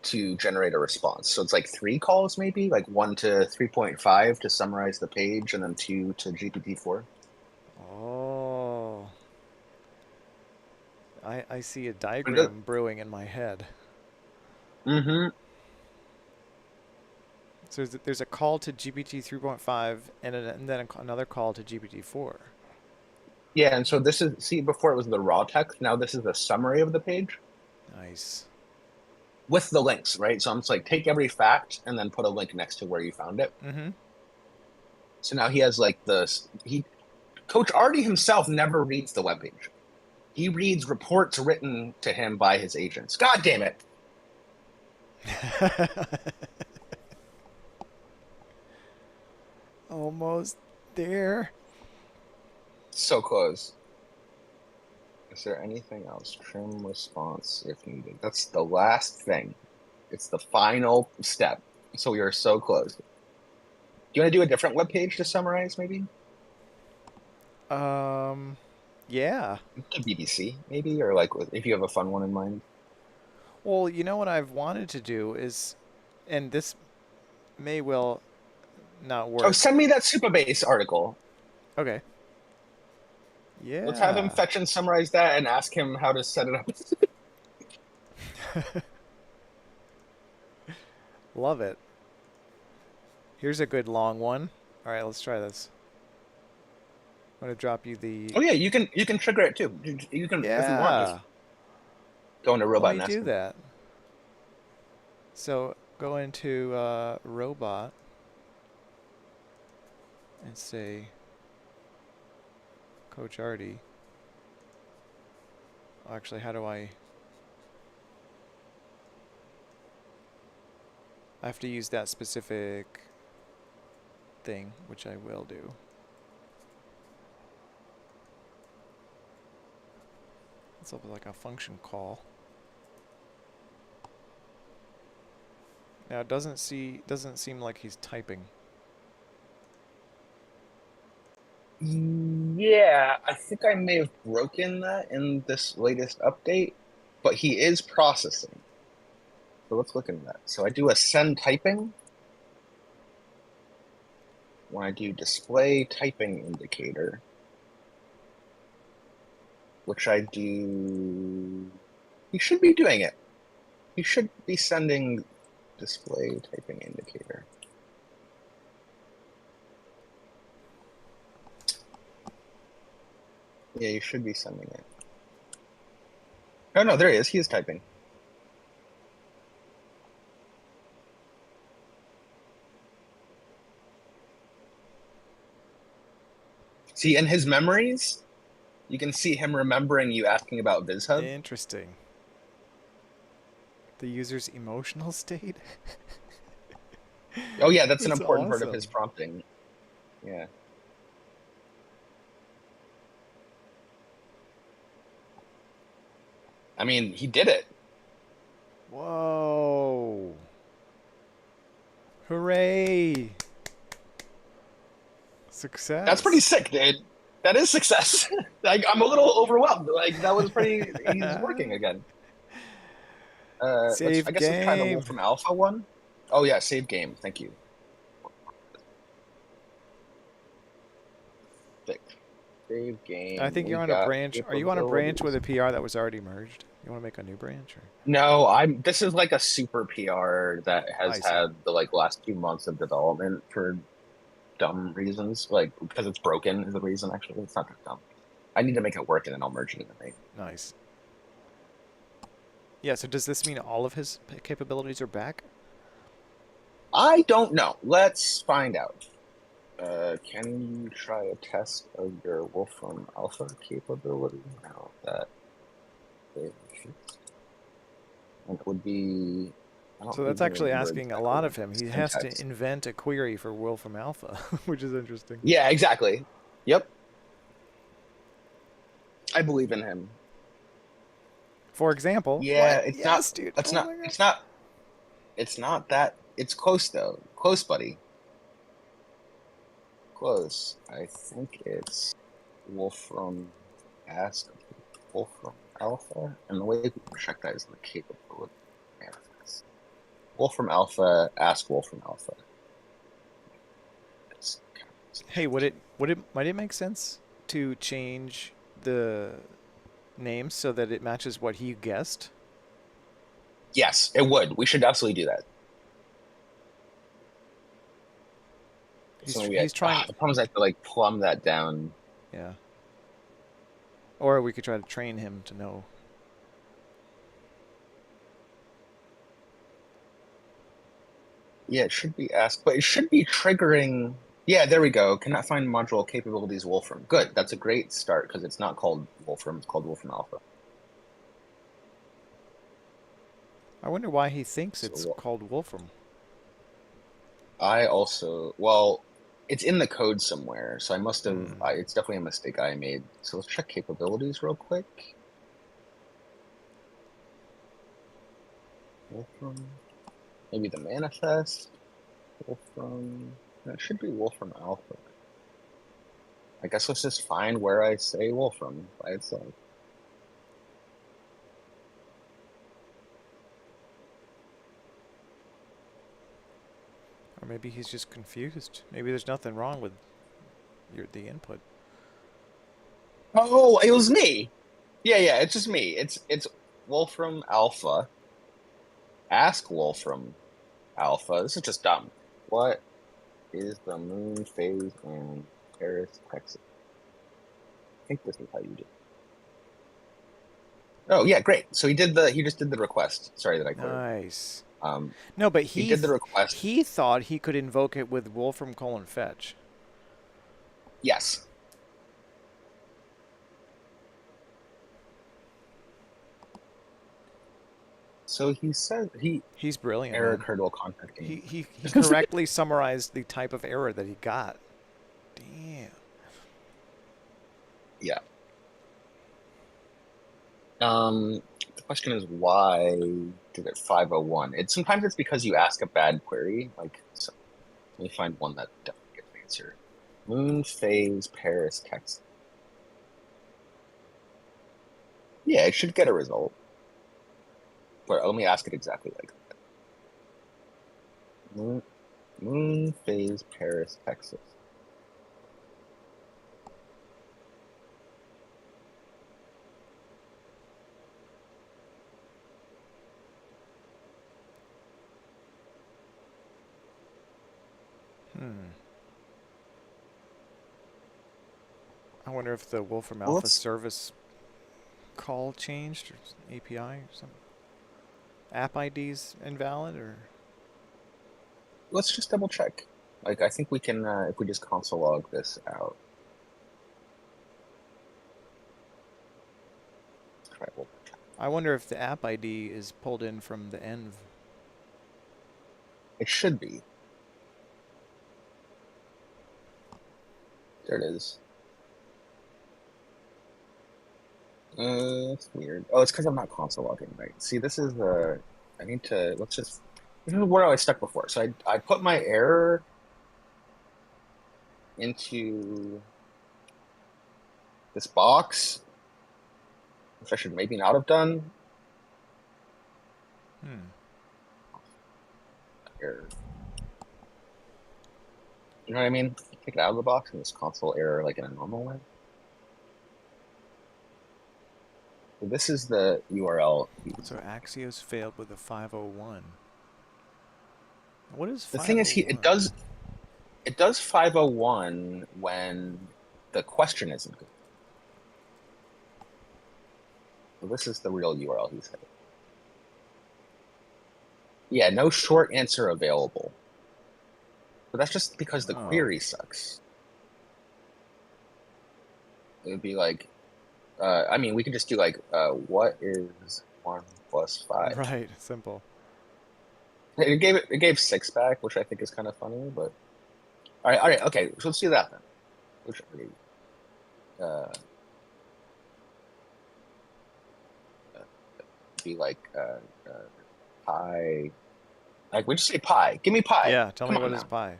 to generate a response. So it's like three calls, maybe like one to 3.5 to summarize the page, and then two to GPT-4. Oh. I see a Mm-hmm. diagram brewing in my head. So there's a call to GPT 3.5 and then another call to GPT 4. Yeah, and so this is, see, before it was the raw text. Now this is a summary of the page Nice. with the links, right? So I'm just like, take every fact and then put a link next to where you found it. Mm-hmm. So now he has like Coach Artie himself never reads the webpage. He reads reports written to him by his agents. God damn it. Almost there. So close. Is there anything else? Trim response if needed. That's the last thing. It's the final step. So we are so close. Do you want to do a different web page to summarize, maybe? Um, yeah. To BBC, maybe, or like if you have a fun one in mind. Well, you know what I've wanted to do is and this may well not Oh, work. send me that Supabase article. Okay. Let's have him Yeah. fetch and summarize that and ask him how to set it up. Love it. Here's a good long one. All right, let's try this. I'm gonna drop you the. Oh yeah, you can trigger it too. You can, if you want, just Yeah. go into Let robot me and ask do him. that. So go into robot and say Coach Artie. Actually, how do I? I have to use that specific thing, which I will do. It's like a function call. Now it doesn't seem like he's typing. Yeah, I think I may have broken that in this latest update, but he is processing. So let's look into that. So I do a send typing. When I do display typing indicator, which I do, he should be doing it. He should be sending display typing indicator. Yeah, you should be sending it. Oh no, there he is. He is typing. See, in his memories, you can see him remembering you asking about VizHub. Interesting. The user's emotional state? Oh yeah, that's an That's important part of his awesome. prompting. Yeah. I mean, he did it. Whoa. Hooray. That's pretty Success. sick, dude. That is success. Like, I'm a little overwhelmed. Like, that was pretty. He's working again. Let's. I Save guess let's try the game. Wolfram Alpha one. Oh yeah, save game. Thank you. Thick. Save I game. think We you're on a got branch. Are you on a branch with capabilities. a PR that was already merged? You want to make a new branch or? No, I'm. This is like a super PR that has I see. had the like last 2 months of development for dumb reasons. Like because it's broken is the reason. Actually, it's not that dumb. I need to make it work and then I'll merge it in the main. Nice. Yeah, so does this mean all of his capabilities are back? I don't know. Let's find out. Can you try a test of your Wolfram Alpha capability? Now that it would be. I don't So that's even actually remember asking a exactly lot what of him. the He has to syntax. invent a query for Wolfram Alpha, which is interesting. Yeah, exactly. Yep, I believe in him. For example, Yeah, what? it's not. Yes, dude. It's Oh not. my god. It's not. It's not that. It's close though. Close, buddy. Close. I think it's Wolfram Ask Wolfram Alpha, and the way we can check that is the capability manifest. Wolfram Alpha, ask Wolfram Alpha. It's kind of Hey, would it might it make sense to change the name so that it matches what he guessed? yes, it would. We should absolutely do that. So maybe He's trying. the problem is I have to like plumb that down. Yeah. Or we could try to train him to know. Yeah, it should be asked, but it should be triggering. Yeah, there we go. Cannot find module capabilities Wolfram. Good. That's a great start because it's not called Wolfram. It's called Wolfram Alpha. I wonder why he thinks it's So called Wolfram. I also, well, it's in the code somewhere, so I must have, Hmm. it's definitely a mistake I made. So let's check capabilities real quick. Wolfram, maybe the manifest. Wolfram, that should be Wolfram Alpha. I guess let's just find where I say Wolfram by itself. maybe he's just confused. Maybe there's nothing wrong with the input. Oh, it was me. Yeah, it's just me. It's Wolfram Alpha. Ask Wolfram Alpha. This is just dumb. What is the moon phase in Paris, Texas? I think this is how you do it. Oh yeah, great. So he just did the request. Sorry that I cleared. Nice. Um, No, but he did the request. he thought he could invoke it with Wolfram colon fetch. Yes. So he said He's brilliant, error man. occurred while contacting. He correctly summarized the type of error that he got. Damn. Yeah. The question is why did it 501? Sometimes it's because you ask a bad query. Like, so, let me find one that definitely gets an answer. Moon phase Paris, Texas. Yeah, it should get a result. But let me ask it exactly like that. Moon phase Paris, Texas. I wonder if the Wolfram Well, Alpha service call changed or API or something. App ID's invalid or let's just double check. Like, I think we can if we just console log this out. Try it. I wonder if the app ID is pulled in from the env. It should be. There it is. It's weird. Oh, it's because I'm not console logging, right? See, this is I need to, this is where I was stuck before. So I put my error into this box, which I should maybe not have done. Error. You know what I mean? Take it out of the box and this console error like in a normal way. So this is the URL. So Axios failed with a 501. What is The thing is, 501? it does 501 when the question isn't good. So this is the real URL he said. Yeah, no short answer available. But that's just because the query sucks. It would be like, I mean, we could just do like, what is 1 plus 5? Right, simple. It gave 6 back, which I think is kind of funny, but all right, okay, so let's do that then. Which be like pi. Like we just say pi. Give me pi. Yeah, tell Come me on what is now. pi.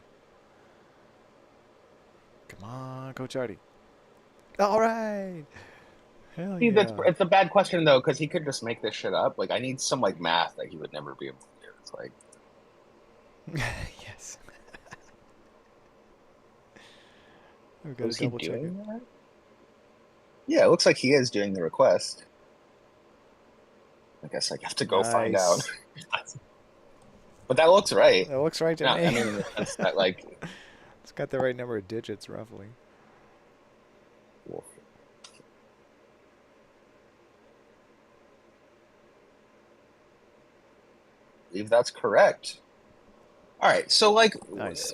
Come on, Coach Artie. All right. Hell See, yeah. it's a bad question though, because he could just make this shit up. Like I need some like math that he would never be able to do. It's like yes. We've got to was he double check it. doing that? Yeah, it looks like he is doing the request. I guess I have to go find out. But that looks right. That looks right to me. I mean, in the sense that like it's got the right number of digits roughly. Cool. I believe that's correct. All right, so like, Nice.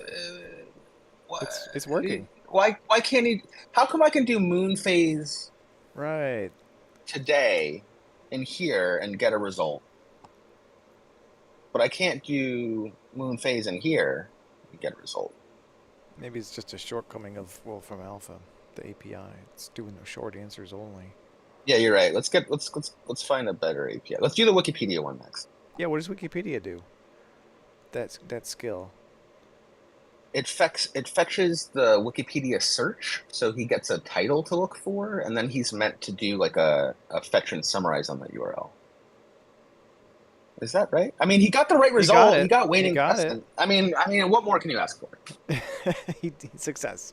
what? It's working. Why can't he? How come I can do moon phase Right today in here and get a result, but I can't do moon phase in here and get a result? Maybe it's just a shortcoming of Wolfram Alpha, the API. It's doing the short answers only. Yeah, you're right. Let's find a better API. Let's do the Wikipedia one next. Yeah, what does Wikipedia do? That skill. It fetches the Wikipedia search, so he gets a title to look for, and then he's meant to do like a fetch and summarize on that URL. Is that right? I mean, he got the right He got result. He it. got He waning got it. crescent. I mean, what more can you ask for? Success.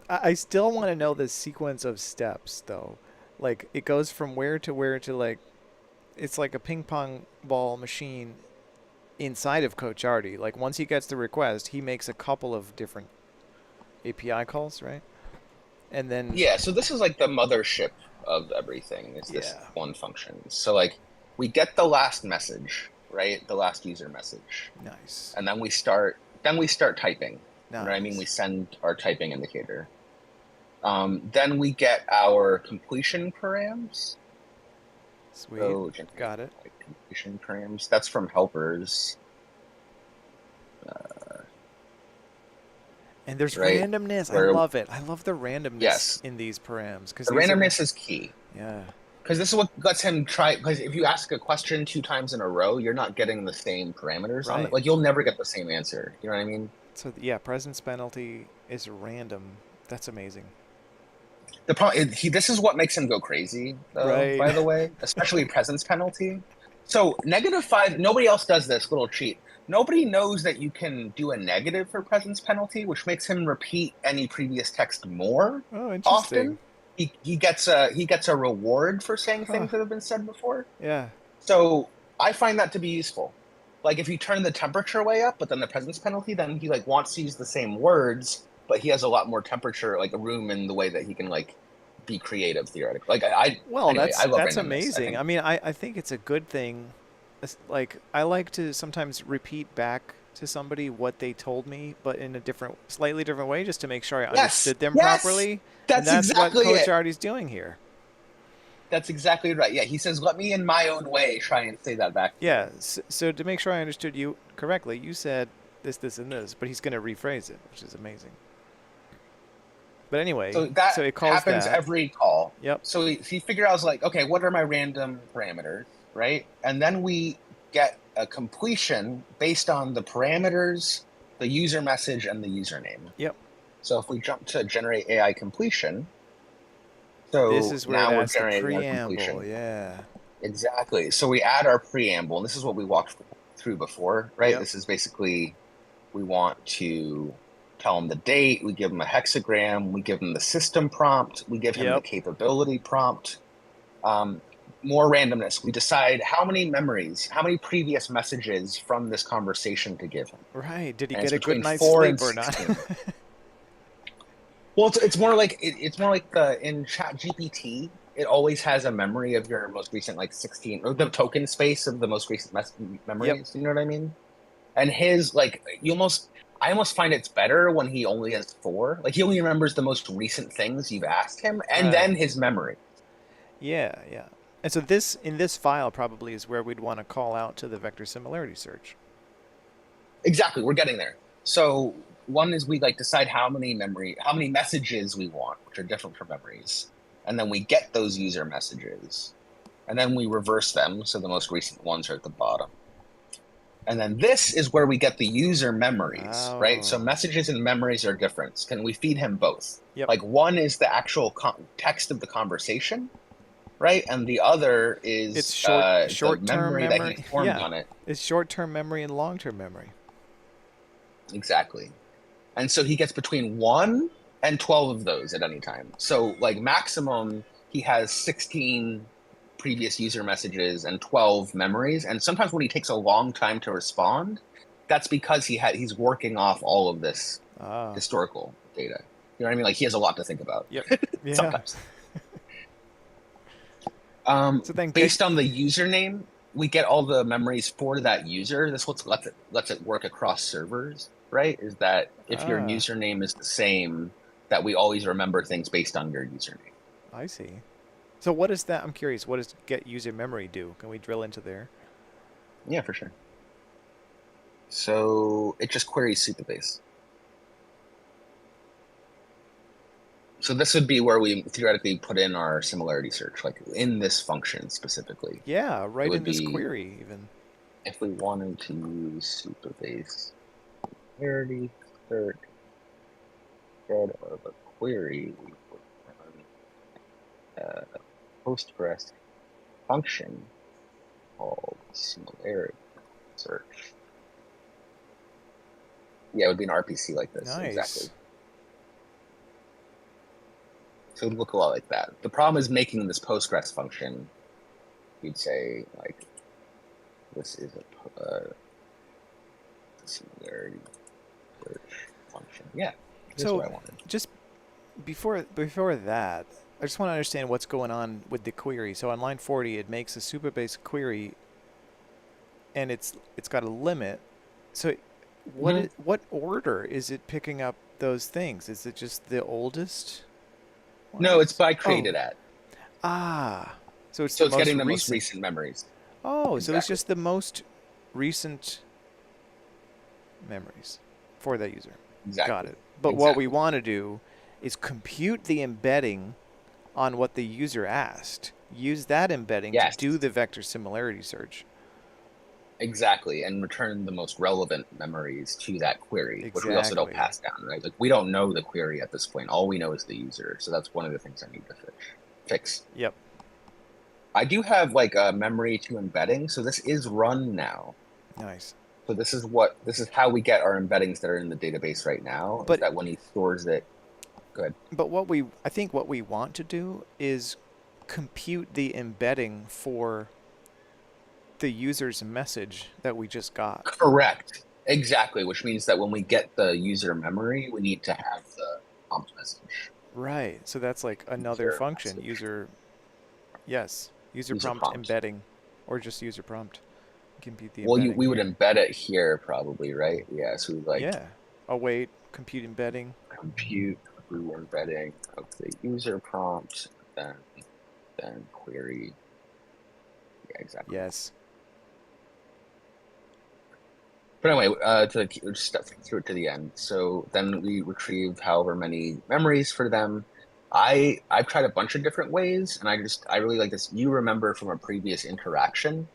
I still want to know the sequence of steps though. Like it goes from where to where to like it's like a ping pong ball machine inside of Coach Artie. Like once he gets the request, he makes a couple of different API calls, right? And then Yeah, so this is like the mothership of everything is this yeah, one function. So like we get the last message, right? The last user message. nice, And then we start typing. You know what I mean? We nice, send our typing indicator. Then we get our completion params. sweet, So generate got it. like completion params. That's from helpers, And there's right? randomness. I Where love it. I love the randomness yes, in these params because the these are randomness is key. yeah, Because this is what lets him try. Because if you ask a question 2 times in a row, you're not getting the same parameters on it. right. Like you'll never get the same answer. You know what I mean? So yeah, presence penalty is random. That's amazing. The problem this is what makes him go crazy, though. Right. By the way, especially presence penalty. So -5. Nobody else does this little cheat. Nobody knows that you can do a negative for presence penalty, which makes him repeat any previous text more Oh, interesting. often. He gets a reward for saying Huh. things that have been said before. Yeah. So I find that to be useful. Like if you turn the temperature way up, but then the presence penalty, then he like wants to use the same words, but he has a lot more temperature, like a room in the way that he can like be creative theoretically. Like Well, anyway, I love that's randomness. I amazing. think I mean, I think it's a good thing. Like I like to sometimes repeat back to somebody what they told me, but in a different, slightly different way, just to make sure I yes, understood them yes, properly. And that's that's what exactly Coach it. Artie's doing here. That's exactly right. Yeah, he says, "Let me in my own way try and say that back to Yeah. you." So to make sure I understood you correctly, you said this, and this, but he's going to rephrase it, which is amazing. But anyway, So that so it calls happens that. every call. Yep. So he figured out, like, okay, what are my random parameters, right? And then we get a completion based on the parameters, the user message, and the username. Yep. So if we jump to generate AI completion, This so is where it now we're adds the generating our preamble. completion. Yeah. Exactly. So we add our preamble, and this is what we walked through before, right? Yep. This is basically we want to tell them the date, we give them a hexagram, we give them the system prompt, we give him the Yep. capability prompt. Um, More randomness. We decide how many memories, how many previous messages from this conversation to give him. Right. Did he And it's get a good between night's 4 and sleep or not? 16. Well, it's more like it's more like the in Chat GPT, it always has a memory of your most recent like 16 or the token space of the most recent Yep. memories. You know what I mean? And his like I almost find it's better when he only has 4. Like he only remembers the most recent things you've asked him, and Right. then his memory. Yeah, yeah. And so this in this file probably is where we'd want to call out to the vector similarity search. Exactly, we're getting there. So one is we like decide how many messages we want, which are different from memories, and then we get those user messages, and then we reverse them, so the most recent ones are at the bottom. And then this is where we get the user memories, right? So Oh. messages and memories are different. Can we feed him both? Yep. Like one is the actual text of the conversation, right? And the other It's is the short-term memory that he memory. formed Yeah. on it. It's short-term memory and long-term memory. Exactly. And so he gets between 1 and 12 of those at any time. So like maximum, he has 16 previous user messages and 12 memories. And sometimes when he takes a long time to respond, that's because he's working off all of this Ah. historical data. You know what I mean? Like he has a lot to think about Yep. Yeah. sometimes. So then get Based on the username, we get all the memories for that user. This what lets it work across servers, right? Is that if your ah, username is the same, that we always remember things based on your username. I see. So what is that? I'm curious. What does get user memory do? Can we drill into there? Yeah, for sure. So it just queries Supabase. So this would be where we theoretically put in our similarity search, like in this function specifically. Yeah, It right would in this be query even. if we wanted to use Supabase similarity search instead of a query, we would run a Postgres function called Similarity search. Yeah, it would be an RPC like this, exactly. Nice. So it would look a lot like that. The problem is making this Postgres function. You'd say like this is a similarity search function. Yeah, here's So what I wanted. just before that, I just want to understand what's going on with the query. So on line 40, it makes a Supabase query, and it's got a limit. So Hmm. what order is it picking up those things? Is it just the oldest No, it's ones? by Oh, created at. ah. So it's So the it's most getting the most recent. recent memories. Oh, so it's Exactly. just the most recent memories for that user. Got Exactly. it. But what we Exactly. want to do is compute the embedding on what the user asked. Use that embedding to do Yes. the vector similarity search. Exactly. And return the most relevant memories to that query, which we also don't Exactly. pass down, right? Like we don't know the query at this point. All we know is the user. So that's one of the things I need to fix. Yep. I do have like a memory to embedding. So this is run now. Nice. So this is how we get our embeddings that are in the database right now, is But that when he stores it, good. I think what we want to do is compute the embedding for the user's message that we just got. Correct. Exactly. Which means that when we get the user memory, we need to have the prompt message. Right. So that's like another User function. message. Yes, user User prompt prompt. embedding, or just user prompt. Compute the Well, embedding we would here. embed it here probably, right? Yeah. So we like Yeah. Await, compute embedding. compute the embedding of the user prompt, then query. Yeah, exactly. Yes. But anyway, to step through it to the end. So then we retrieve however many memories for them. I've tried a bunch of different ways, and I really like this. You remember from a previous interaction,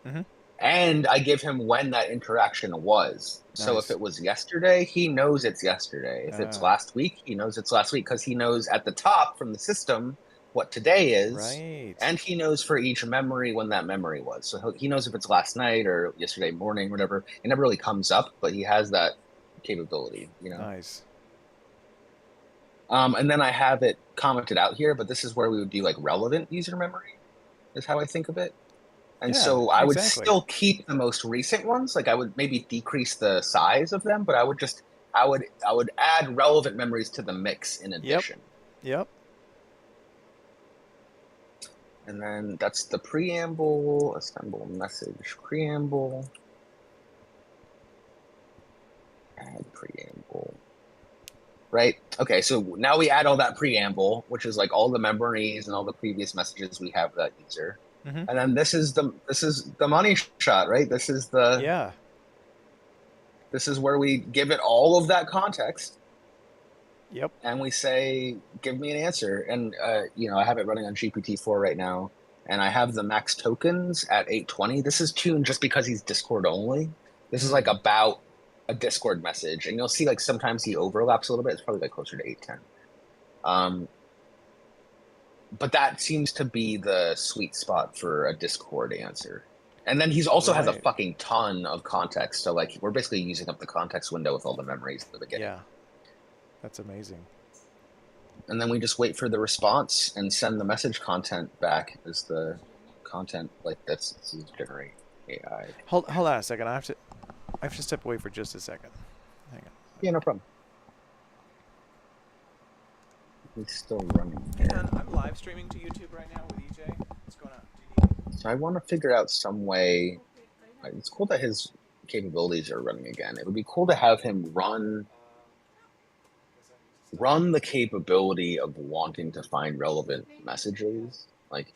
Mm-hmm. and I give him when that interaction was. So if Nice. it was yesterday, he knows it's yesterday. If it's Ah, last week, he knows it's last week because he knows at the top from the system what today is, right. and he knows for each memory when that memory was. So he knows if it's last night or yesterday morning, whatever. It never really comes up, but he has that capability, you know. Nice. And then I have it commented out here, but this is where we would do like relevant user memory, is how I think of it. And Yeah, so I would exactly. still keep the most recent ones. Like I would maybe decrease the size of them, but I would add relevant memories to the mix in Yep. addition. Yep. And then that's the preamble, assemble message preamble, add preamble. Right? Okay, so now we add all that preamble, which is like all the memories and all the previous messages we have of that user. Mm-hmm. And then this is the money shot, right? Yeah. This is where we give it all of that context Yep. and we say, give me an answer. And you know, I have it running on GPT-4 right now, and I have the max tokens at 820. This is tuned just because he's Discord only. This is like Mm. about a Discord message, and you'll see like sometimes he overlaps a little bit. It's probably like closer to 810. But that seems to be the sweet spot for a Discord answer. And then he's also has a Right. fucking ton of context. So like we're basically using up the context window with all the memories at the beginning. Yeah. That's amazing. And then we just wait for the response and send the message content back as the content like this is generate AI. Hold on a second. I have to step away for just a second. Hang on. Yeah, no problem. It's still running Hey man, here. I'm live streaming to YouTube right now with EJ. What's going on? Do you need So I want to figure out some way. It's cool that his capabilities are running again. It would be cool to have him run the capability of wanting to find relevant messages, like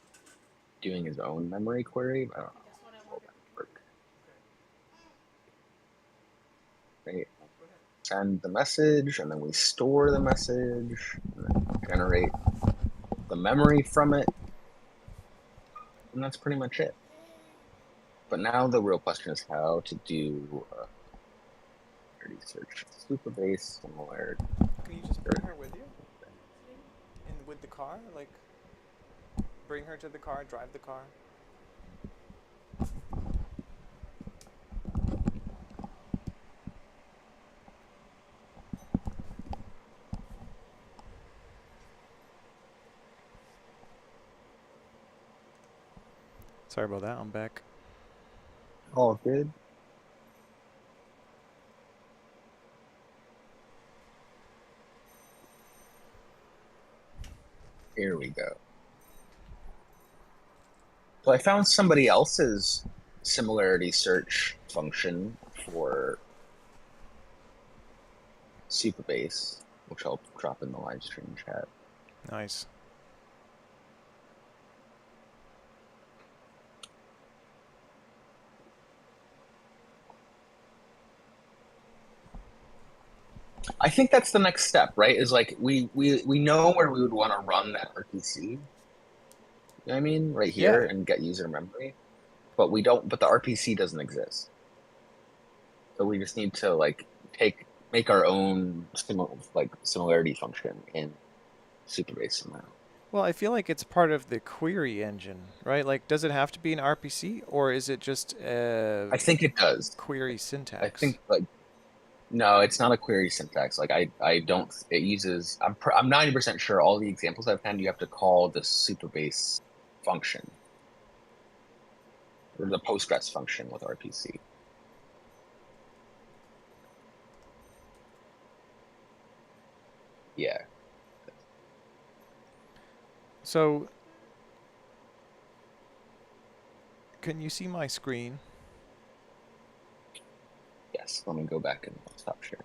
doing his own memory query. I don't know how that would work. Right? Send the message, and then we store the message, and then generate the memory from it, and that's pretty much it. But now the real question is how to do search. Supabase similarity. Can you just bring her with you? And with the car? Like, bring her to the car, drive the car? Sorry about that. I'm back. All good. Here we go. So I found somebody else's similarity search function for Supabase, which I'll drop in the live stream chat. Nice. I think that's the next step, right? Is like we know where we would want to run that RPC. You know what I mean? Right here Yeah. and get user memory. But we don't, but the RPC doesn't exist. So we just need to like make our own similarity function in Supabase somehow. Well, I feel like it's part of the query engine, right? Like, does it have to be an RPC or is it just a I think it does. query I syntax? think like no, it's not a query syntax. Like I don't. It uses. I'm 90% sure all the examples I've found you have to call the Supabase function or the Postgres function with RPC. Yeah. So, can you see my screen? Yes. Let me go back and stop sharing.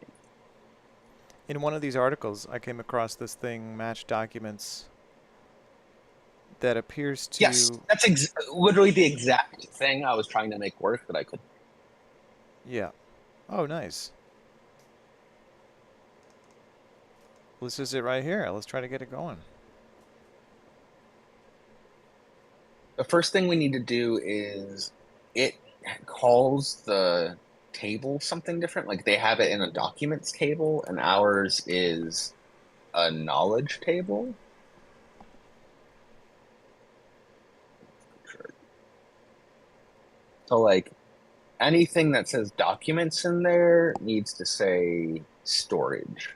In one of these articles, I came across this thing, match documents, that appears Yes, to, that's literally the exact thing I was trying to make work that I couldn't. yeah. Oh, nice. This is it right here. Let's try to get it going. The first thing we need to do is it calls the table something different. Like they have it in a documents table, and ours is a knowledge table. Sure. So like anything that says documents in there needs to say storage.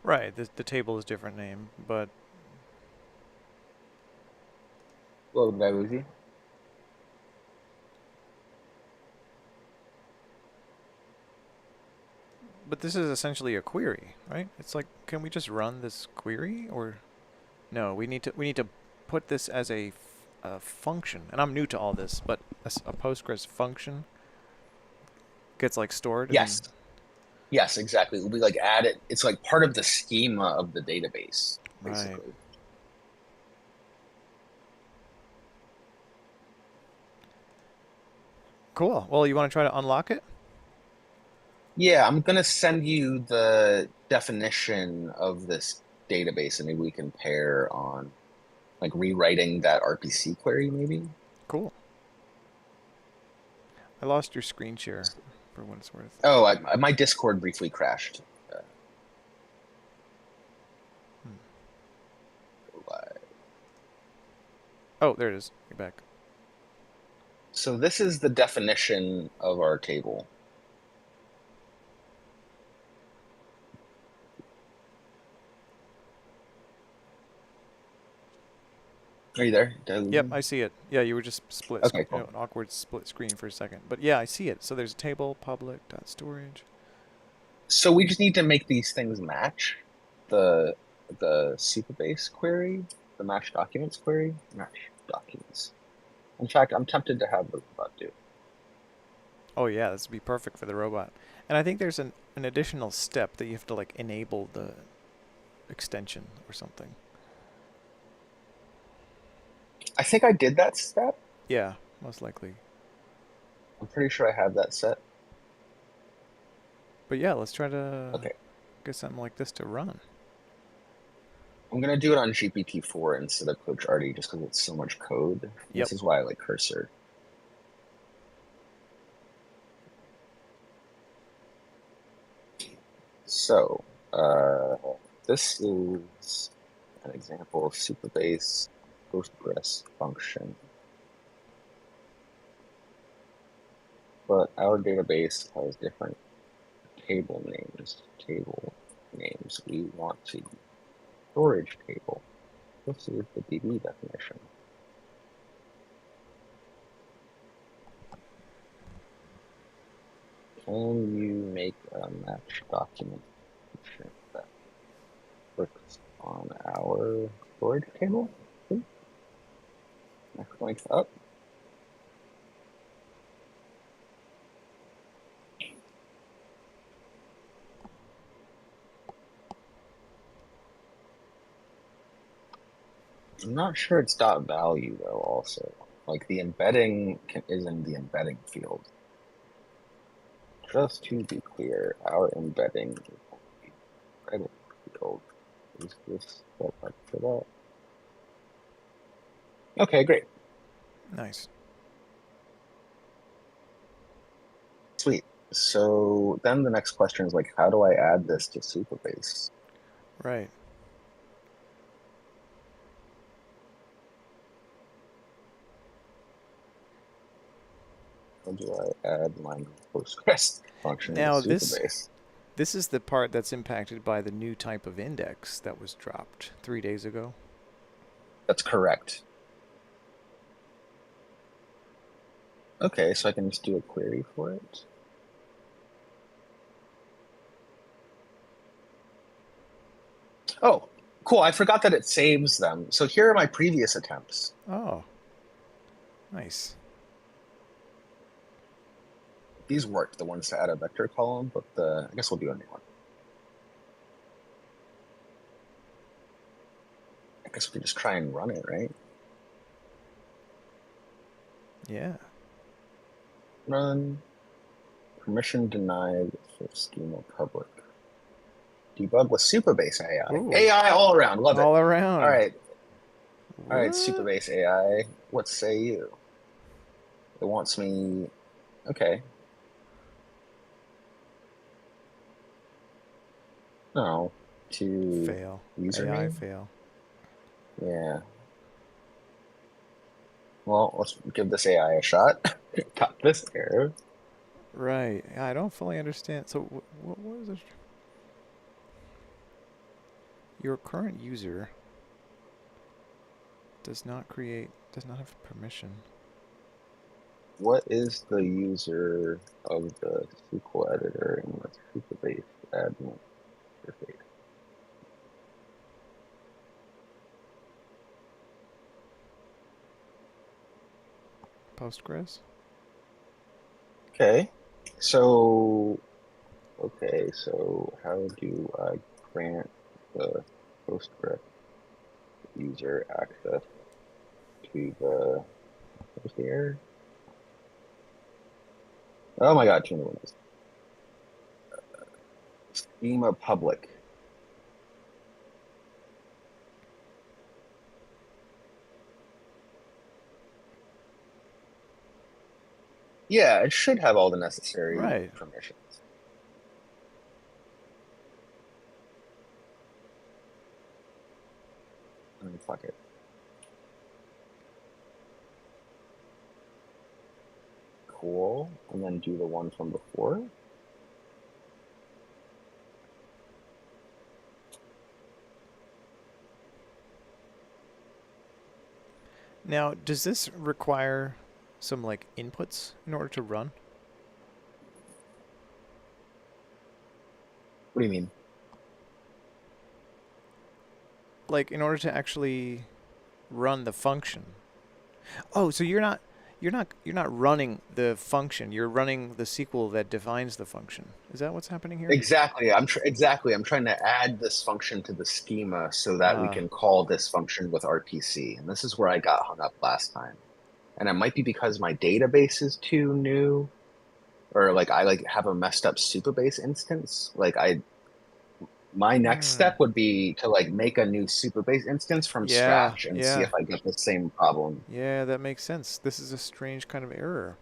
Right, the table is different name, but Hello, Dataviz. this is essentially a query, right? It's like, can we just run this query or no? We need to put this as a function. And I'm new to all this, but a Postgres function gets like stored and then Yes, yes, exactly. It'll be like added. It's like part of the schema of the database, right. basically. Cool. Well, you want to try to unlock it? Yeah, I'm gonna send you the definition of this database, and maybe we can pair on like rewriting that RPC query, maybe. Cool. I lost your screen share for what it's worth. Oh, my Discord briefly crashed. Uh, Hmm. live. Oh, there it is. You're back. So this is the definition of our table. Are you there? Yep, I see it. Yeah, you were just Okay, cool. an awkward split screen for a second. But yeah, I see it. So there's a table, public, dot storage. So we just need to make these things match the the Supabase query, the match documents query, match documents. In fact, I'm tempted to have the robot do. Oh yeah, this would be perfect for the robot. And I think there's an additional step that you have to like enable the extension or something. I think I did that step. Yeah, most likely. I'm pretty sure I have that set. But yeah, let's try to Okay. get something like this to run. I'm gonna do it on GPT-4 instead of CoachRD just because it's so much code. Yep. This is why I like Cursor. So, this is an example of Supabase Postgres function. But our database has different table names. We want to storage table. This is the DB definition. Can you make a match document that works on our storage table? Next link up. I'm not sure it's dot value though. Also, like the embedding is in the embedding field. Just to be clear, our embedding is in the credit field. Is this set up for that? Okay, great. Nice. Sweet. So then the next question is like, how do I add this to Supabase? Right. How do I add my Postgres function to Now Supabase? this is the part that's impacted by the new type of index that was dropped 3 days ago. That's correct. Okay, so I can just do a query for it. Oh, cool. I forgot that it saves them. So here are my previous attempts. Oh, nice. These worked, the ones to add a vector column, but I guess we'll do a new one. I guess we can just try and run it, right? Yeah. Run. Permission denied for schema public. Debug with Supabase AI. Ooh. AI all around. Love it. All around. All right. What? All right, Supabase AI. What say you? It wants me. Okay. No. To Fail. AI username? fail. Yeah. Well, let's give this AI a shot. Got this error. Right. I don't fully understand. So what was it? Your current user does not have permission. What is the user of the SQL editor in the Supabase admin interface? Postgres? Okay. So how do I grant the Postgres user access to what's the error? Oh my God, change windows. Schema public. Yeah, it should have all the necessary Right. permissions. I mean, fuck it. Cool. And then do the one from before. Now, does this require some like inputs in order to run? What do you mean? Like in order to actually run the function. Oh, so you're not running the function. You're running the SQL that defines the function. Is that what's happening here? Exactly. I'm trying to add this function to the schema so that we Ah, can call this function with RPC. And this is where I got hung up last time. And it might be because my database is too new, or like I like have a messed up Supabase instance. My next hmm. step would be to like make a new Supabase instance from Yeah, scratch and see yeah, if I get the same problem. yeah. That makes sense. This is a strange kind of error.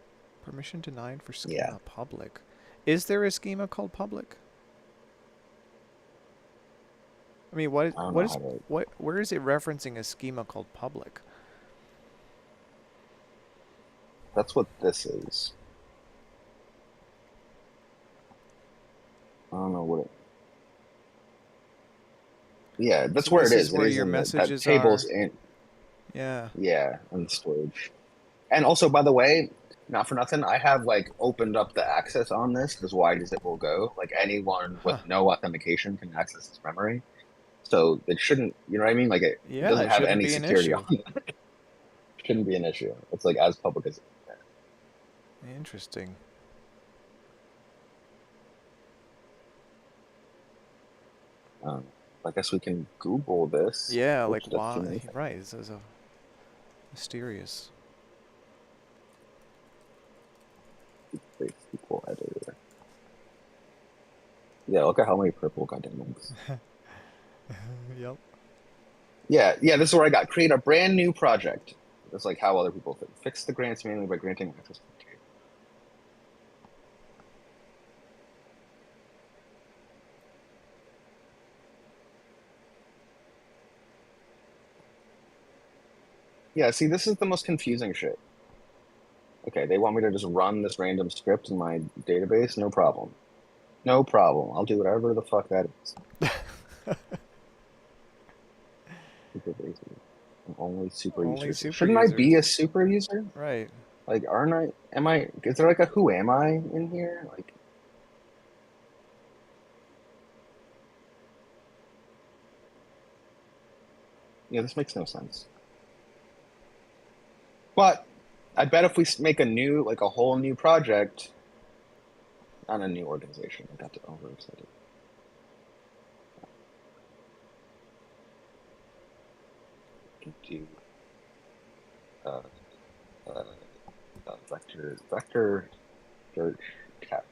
Permission denied for Yeah, schema public. Is there a schema called public? I mean, I don't know how to. where is it referencing a schema called public? That's what this is. I don't know what it. Yeah, So that's where it this is is. It where is your in that messages table's are. in, Yeah. yeah, in the storage. And also, by the way, not for nothing, I have like opened up the access on this as wide as it will go. Like anyone with Huh. no authentication can access this memory. So it shouldn't, you know what I mean? Like it Yeah, doesn't it have shouldn't any be an security on issue. it. Shouldn't be an issue. It's like as public as Interesting. um, I guess we can Google this Yeah, for like just a few why? minutes. Right, this is a mysterious. Great SQL editor. Yeah, look at how many purple goddamn links. Yep. Yeah, yeah, this is where I got. Create a brand new project. That's like how other people think. Fix the grants manually by granting access to the table. Yeah, see, this is the most confusing shit. Okay, they want me to just run this random script in my database? No problem. No problem. I'll do whatever the fuck that is. Super basic. I'm only super Only users. super Shouldn't I users. be a super user? Right. Like, aren't I? Am I? Is there like a who am I in here? Like, yeah, this makes no sense. But I bet if we make a new, like a whole new project, not a new organization, I got to overexcited. Do uh, uh, vector search cat.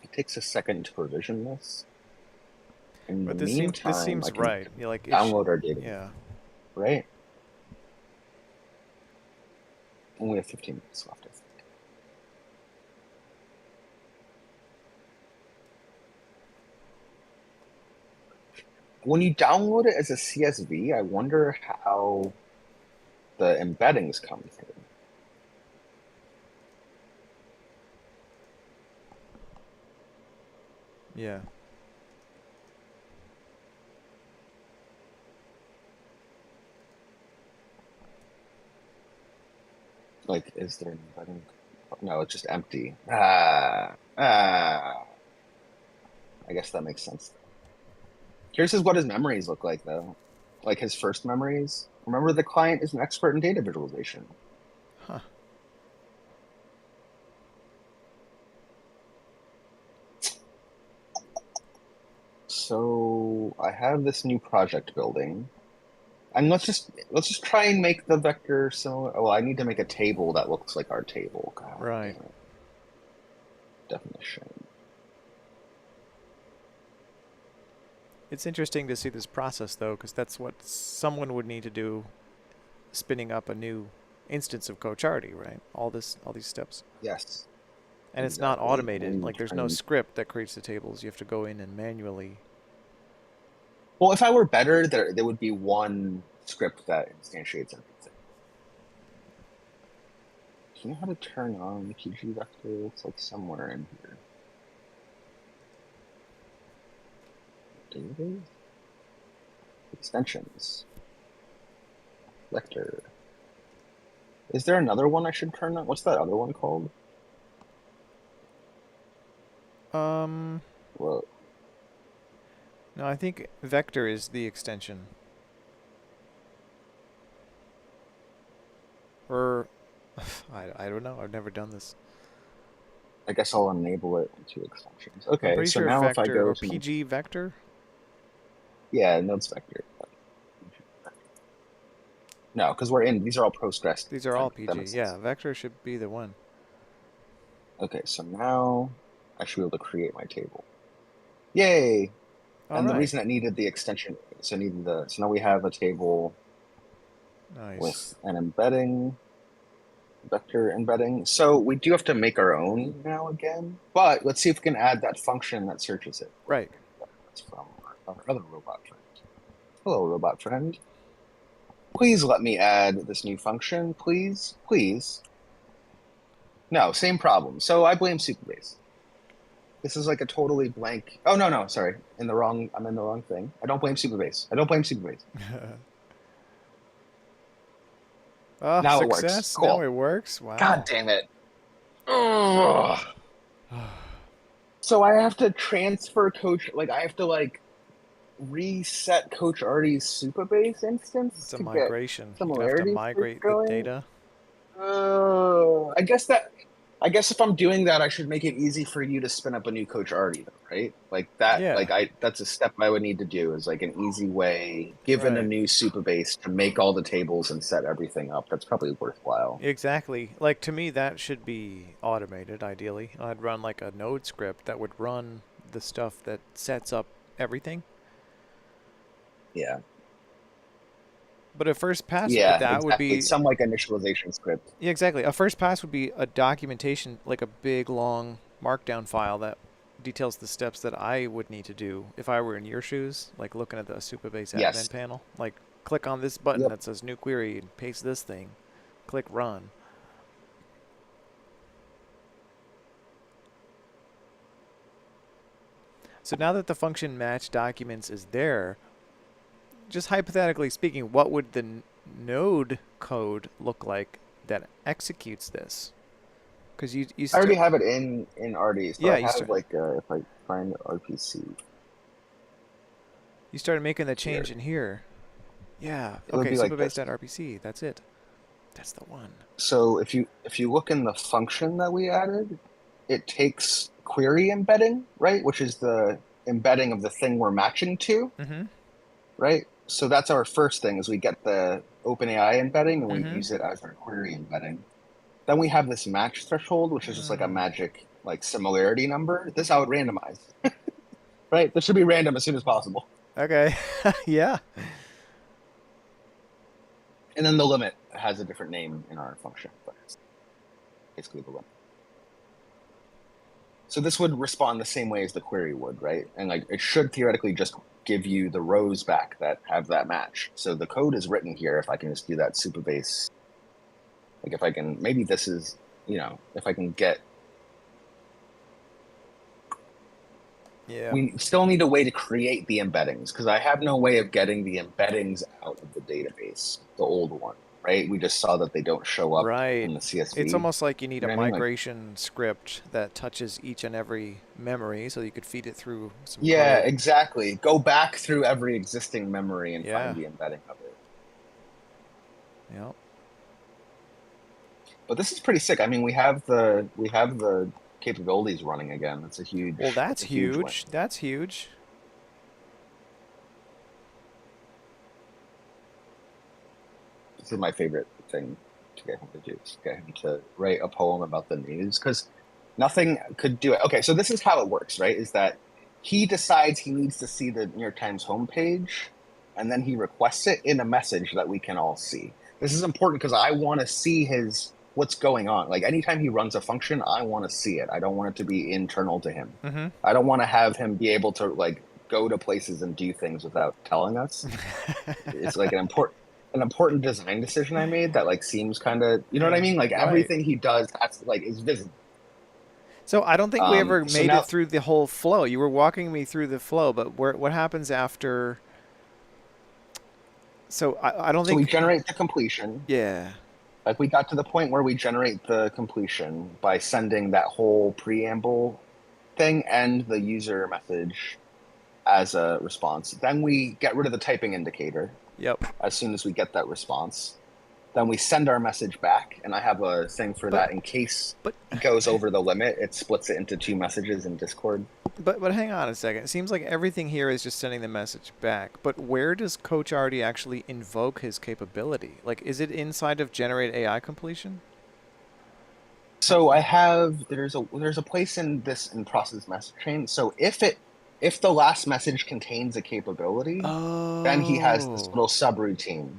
It takes a second to provision this. In the But this meantime, I seems can right. You like download our data, yeah. right? Only have 15 minutes left, I think. When you download it as a CSV, I wonder how the embeddings come through. Yeah. Like, is there an embedding? No, it's just empty. I guess that makes sense. Here's what his memories look like, though. Like his first memories. Remember, the client is an expert in data visualization. Huh. So I have this new project building, and let's just try and make the vector similar. Oh, I need to make a table that looks like our table. God Right. damn it. Definition. It's interesting to see this process though, because that's what someone would need to do, spinning up a new instance of Cocharty, right? All these steps. Yes, And it's not exactly. automated. We Like there's no trained. script that creates the tables. You have to go in and manually. Well, if I were better, there would be one script that instantiates everything. Do you know how to turn on PG vector? It's like somewhere in here. Dataviz? Extensions. Vector. Is there another one I should turn on? What's that other one called? Um Well, no, I think vector is the extension. Or I don't know. I've never done this. I guess I'll enable it to extensions. I'm Okay, pretty so sure now if I vector go or to my, PG vector. yeah, nodes vector. No, because we're in, these are all Postgres These are all PG. premises. Yeah, vector should be the one. Okay, so now I should be able to create my table. Yay! All And the right. reason it needed the extension, so now we have a table Nice. with an embedding, vector embedding. So we do have to make our own now again, but let's see if we can add that function that searches it for Right. you. That's from our other robot friend. Hello, robot friend. Please let me add this new function, please, please. No, same problem. So I blame Supabase. This is like a totally blank. Oh no, no, sorry. I'm in the wrong thing. I don't blame Supabase. I don't blame Supabase. Oh, Now it works. success. Now Cool. it works. God Wow. damn it. Ugh. So I have to transfer coach, like I have to like reset Coach Artie's Supabase instance It's a to get migration. You're gonna have to similarity search migrate the going. data. Oh, I guess if I'm doing that, I should make it easy for you to spin up a new Coach Artie, though, right? Like that, Yeah. that's a step I would need to do is like an easy way, given a Right. new Supabase, to make all the tables and set everything up. That's probably worthwhile. Exactly. Like to me, that should be automated. Ideally, I'd run like a node script that would run the stuff that sets up everything. Yeah. But a first pass with Yeah, that would exactly. be, Some like initialization script. yeah, exactly. A first pass would be a documentation, like a big long markdown file that details the steps that I would need to do if I were in your shoes, like looking at the Supabase admin Yes. panel. Like click on this button Yep. that says new query and paste this thing. Click run. So now that the function match documents is there, just hypothetically speaking, what would the node code look like that executes this? Because you I already start, have it in RD, so yeah, I have like if I find RPC you started making the change here, in here. Yeah. it would Okay. be like this. Supabase.rpc. That's it. That's the one. So if you look in the function that we added, it takes query embedding, right? Which is the embedding of the thing we're matching to, Mm-hmm. right? So that's our first thing is we get the OpenAI embedding and we Mm-hmm. use it as our query embedding. Then we have this match threshold, which is just like a Mm. magic like similarity number. This I would randomize, right? This should be random as soon as possible. Okay. Yeah. And then the limit has a different name in our function, but it's basically the limit. So this would respond the same way as the query would, right? And like it should theoretically just give you the rows back that have that match. So the code is written here. If I can just do that Supabase, like if I can, maybe this is, if I can get, Yeah. we still need a way to create the embeddings because I have no way of getting the embeddings out of the database, the old one, right? We just saw that they don't show up Right. in the It's CSV. almost like you need You a know what I mean? Like, migration script that touches each and every memory so you could feed it through some yeah, code. exactly. Go back through every existing memory and find Yeah. the embedding of it. Yep. But this is pretty sick. I mean, we have the capabilities running again. Well, That's that's a huge win. huge. That's huge. This is my favorite thing to get him to do. Is get him to write a poem about the news because nothing could do it. Okay, so this is how it works, right? Is that he decides he needs to see the New York Times homepage, and then he requests it in a message that we can all see. This is important because I want to see his what's going on. Like anytime he runs a function, I want to see it. I don't want it to be internal to him. Mm-hmm. I don't want to have him be able to like go to places and do things without telling us. It's like an important design decision I made that like seems kind of, you know what I Yeah. mean? Like Right. everything he does has like is visible. So I don't think we ever So made it now, through the whole flow. You were walking me through the flow, but what happens after? So I don't so we think. generate the completion. Yeah. Like we got to the point where we generate the completion by sending that whole preamble thing and the user message as a response. Then we get rid of the typing indicator Yep. as soon as we get that response. Then we send our message back, and I have a thing for But that in case but it goes over the limit. It splits it into two messages in Discord. but hang on a second. It seems like everything here is just sending the message back. But where does Coach already actually invoke his capability? Like, is it inside of generate AI completion? So I have there's a place in this in process message chain. So if the last message contains a capability, then he has this Oh. little subroutine.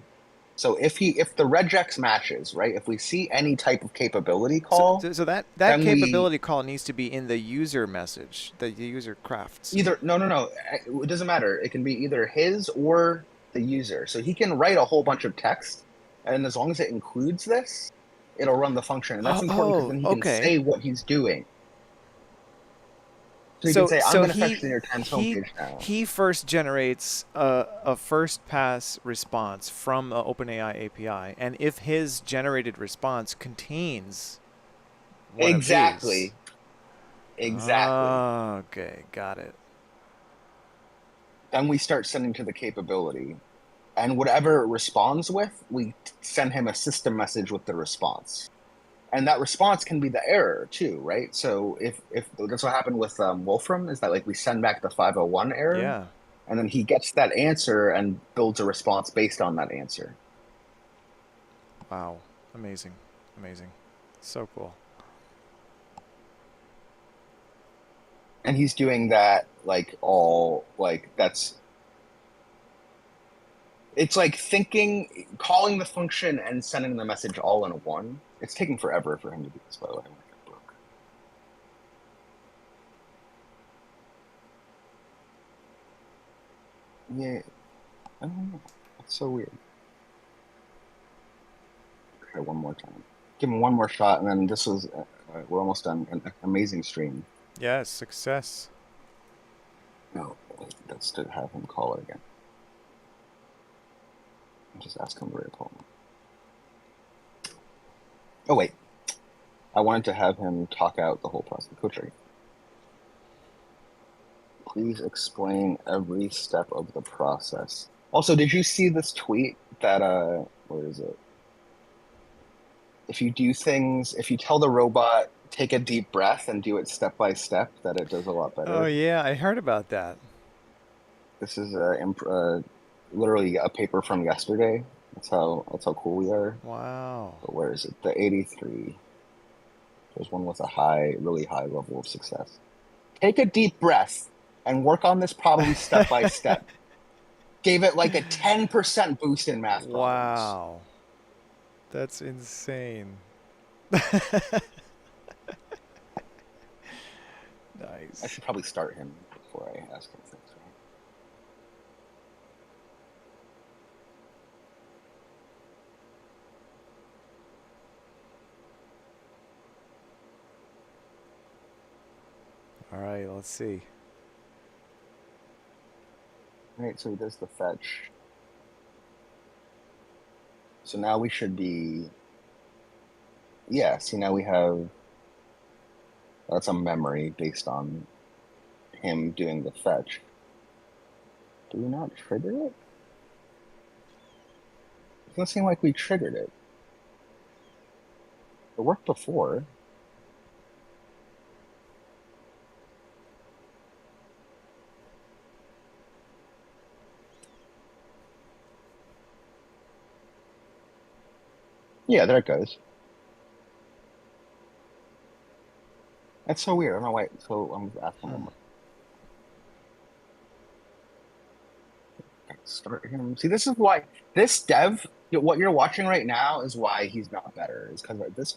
So if the regex matches, right? If we see any type of capability call, So that then we capability call needs to be in the user message that the user crafts. either no, it doesn't matter. It can be either his or the user. So he can write a whole bunch of text, and as long as it includes this, it'll run the function. And that's Oh, important because oh, then he can okay. say what he's doing. So he can So say, I'm so going to fetch he the New York Times he homepage now. he first generates a first pass response from the OpenAI API, and if his generated response contains one of his, Exactly. Exactly. okay, got it. Then we start sending to the capability. And whatever it responds with, we send him a system message with the response. And that response can be the error too, right? So if that's what happened with Wolfram, is that like we send back the 501 error, Yeah. and then he gets that answer and builds a response based on that answer. Wow. Amazing. Amazing. So cool. And he's doing that like all like that's it's like thinking, calling the function and sending the message all in one. It's taking forever for him to do this, by the way. My thing broke. Yeah, I don't know. It's so weird. Try one more time. Give him one more shot, and then this was we're almost done. An amazing stream. Yes, success. No, that's to have him call it again. And just ask him to recall. Oh wait, I wanted to have him talk out the whole process. Coach, please explain every step of the process. Also, did you see this tweet that where is it? If you do things, if you tell the robot take a deep breath and do it step by step, that it does a lot Oh better. yeah, I heard about that. This is literally a paper from yesterday. That's how cool we are. Wow. But where is it? The 83. There's one with a high, really high level of success. Take a deep breath and work on this problem step by step. Gave it like a 10% boost in math problems. Wow. That's insane. I Nice. should probably start him before I ask him things, right? All right, let's see. All right, so he does the fetch. So now we should be, yeah, see now we have, that's a memory based on him doing the fetch. Do we not trigger it? It doesn't seem like we triggered it. It worked before. Yeah, there it goes. That's so weird. I don't know why. So I'm asking one Hmm. more. Start him. See, this is why this dev, what you're watching right now, is why he's not better. Is because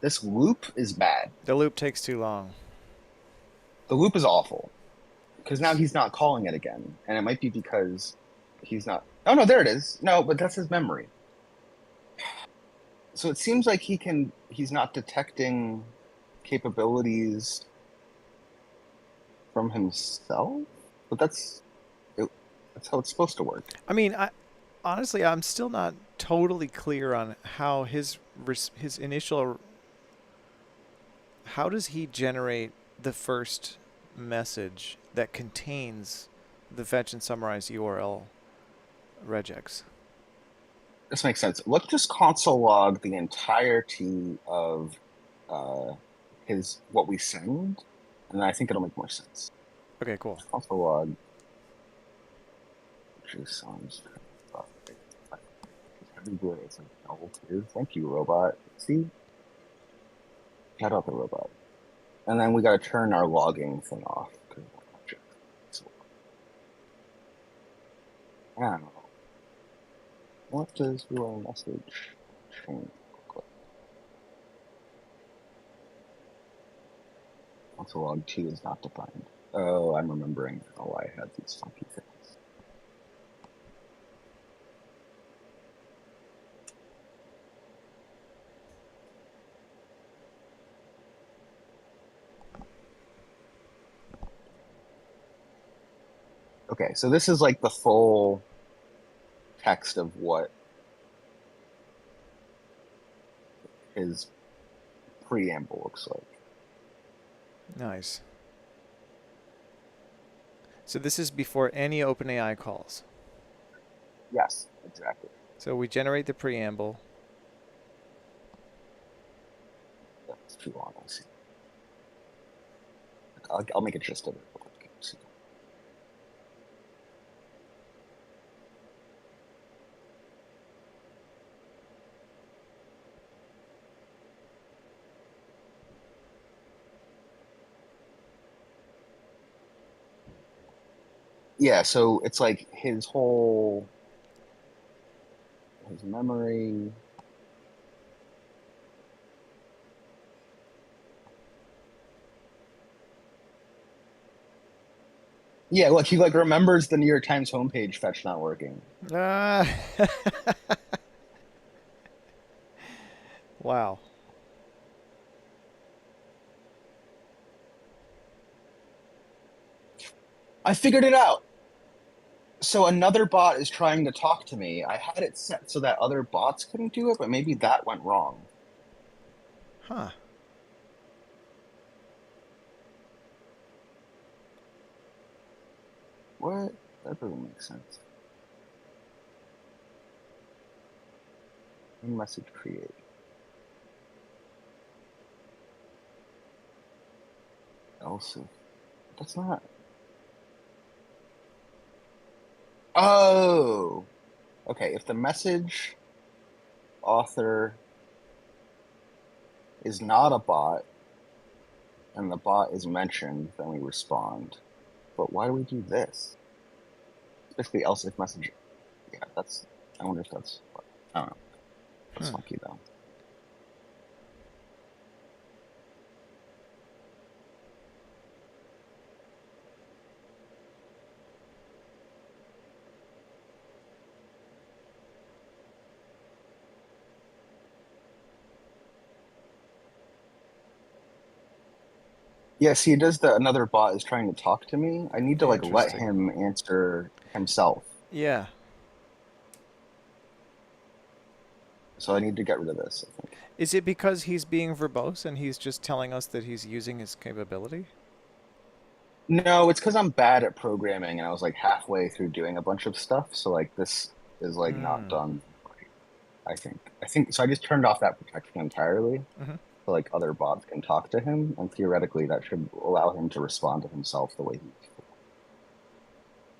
this loop is bad. The loop takes too long. The loop is awful because now he's not calling it again, and it might be because he's not. Oh no, there it is. No, but that's his memory. So it seems like he's not detecting capabilities from himself, but that's how it's supposed to work. I mean, honestly, I'm still not totally clear on how his initial. How does he generate the first message that contains the fetch and summarize URL regex? This makes sense. Let's just console log the entirety of uh, his what we send, and I think it'll make more sense. Okay, cool. Console log JSONs. Heavy good. It's like double two. Thank you, robot. See, shout out the robot. And then we got to turn our logging thing off. So, I don't know. What does your message change look like? Console log 2 is not defined. Oh, I'm remembering now why I had these funky things. Okay, so this is like the full text of what his preamble looks like. Nice. So this is before any OpenAI calls. Yes, exactly. So we generate the preamble. That's too long. I see. I'll make a gist of it. Yeah, so it's like his memory. Yeah, look, he like remembers the New York Times homepage fetch not working. Ah. Wow. I figured it out. So another bot is trying to talk to me. I had it set so that other bots couldn't do it, but maybe that went wrong. Huh. What? That doesn't make sense. Message create. Also, that's not. Oh, okay. If the message author is not a bot and the bot is mentioned, then we respond. But why do we do this? Especially else if message. Yeah, that's. I wonder if that's. I don't know. That's Hmm. funky though. Yeah, see, it does the another bot is trying to talk to me. I need to like let Interesting. him answer himself. Yeah. So I need to get rid of this, I think. Is it because he's being verbose and he's just telling us that he's using his capability? No, it's because I'm bad at programming and I was like halfway through doing a bunch of stuff. So like this is like not Hmm. done right, I think. I think so I just turned off that protection entirely. Mm-hmm. So like other bots can talk to him, and theoretically that should allow him to respond to himself the way he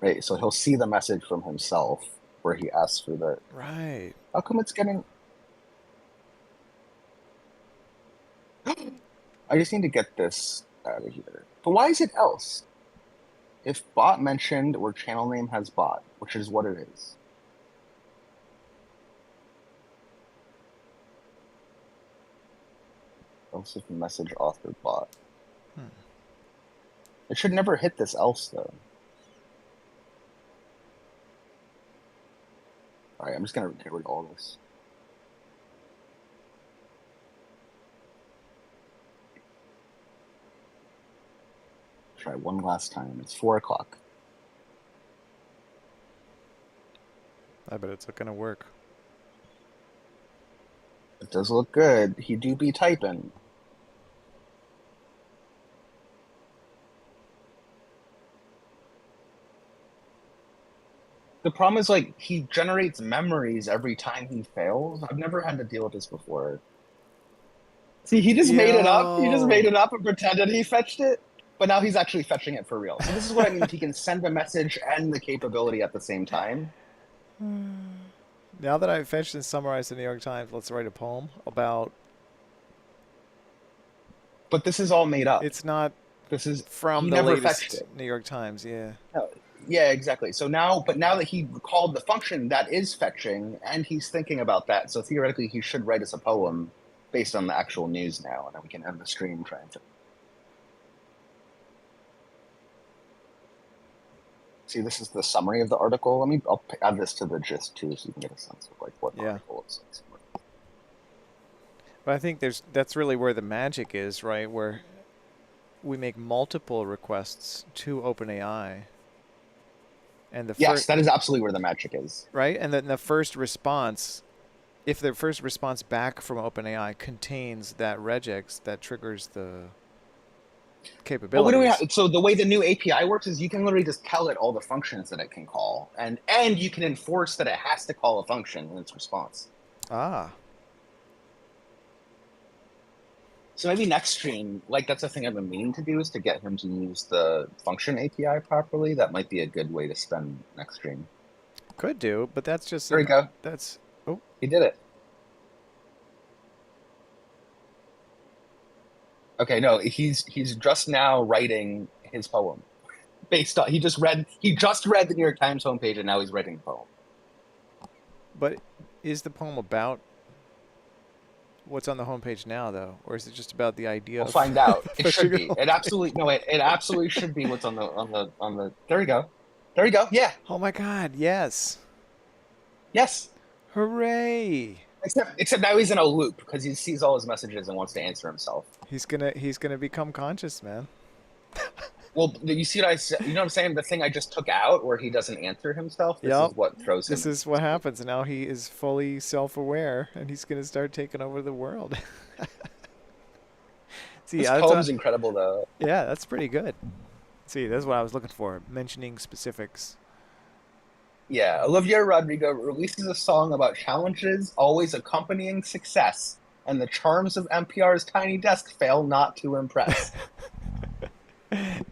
right. So he'll see the message from himself where he asks for the Right. how come it's getting I just need to get this out of here. But why is it else? If bot mentioned or channel name has bot, which is what it is. Else if message author bot. Hmm. It should never hit this else though. All right, I'm just gonna get rid of all this. Try one last time. It's 4 o'clock. I bet it's gonna work. It does look good. He do be typing. The problem is like he generates memories every time he fails. I've never had to deal with this before. See, he just made it up. He just made Yo. it up and pretended he fetched it, but now he's actually fetching it for real. So this is what I mean. He can send a message and the capability at the same time. Now that I've fetched and summarized the New York Times, let's write a poem about. But this is all made up. It's not This is from he the never fetched latest it. New York Times. Yeah. No, yeah, exactly. So now, but now that he called the function that is fetching, and he's thinking about that, so theoretically he should write us a poem based on the actual news now, and then we can end the stream trying to see. This is the summary of the article. I'll add this to the gist too, so you can get a sense of like what the Yeah. article looks like. But I think that's really where the magic is, right? Where we make multiple requests to OpenAI And the Yes, first, that is absolutely where the magic is. right? And then the first response, if the first response back from OpenAI contains that regex that triggers the Well, we don't have, capabilities. so the way the new API works is you can literally just tell it all the functions that it can call, and you can enforce that it has to call a function in its response. Ah, So maybe next stream, like that's a thing I've been meaning to do is to get him to use the function API properly. That might be a good way to spend next stream. could do, but that's just There we an, go. that's, oh, He did it. Okay, no, he's just now writing his poem based on he just read the New York Times homepage and now he's writing a poem. but is the poem about what's on the homepage now, though? Or is it just about the idea We'll of find out. It should pushing a be. It homepage? absolutely no. It absolutely should be what's on the. There we go. There we go. Yeah. Oh my God, yes. Yes. Hooray! Except now he's in a loop because he sees all his messages and wants to answer himself. He's gonna become conscious, man. Well, you see what I said? You know what I'm saying? The thing I just took out where he doesn't answer himself. This Yep. is what throws him This into is what this loop. happens. Now he is fully self-aware and he's gonna start taking over the world. See, This that's poem's what, incredible, though. yeah, that's pretty good. See, that's what I was looking for. Mentioning specifics. Yeah, Olivia Rodrigo releases a song about challenges always accompanying success, and the charms of NPR's Tiny Desk fail not to impress.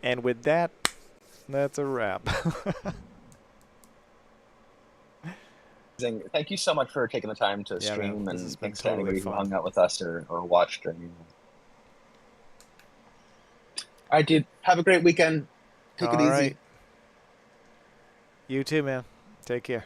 And with that, that's a wrap. Thank you so much for taking the time to Yeah, man. stream, This has and been thanks to totally anybody who fun. hung out with us or watched. Or, all right, dude. Have a great weekend. Take it All right. easy. You too, man. Take care.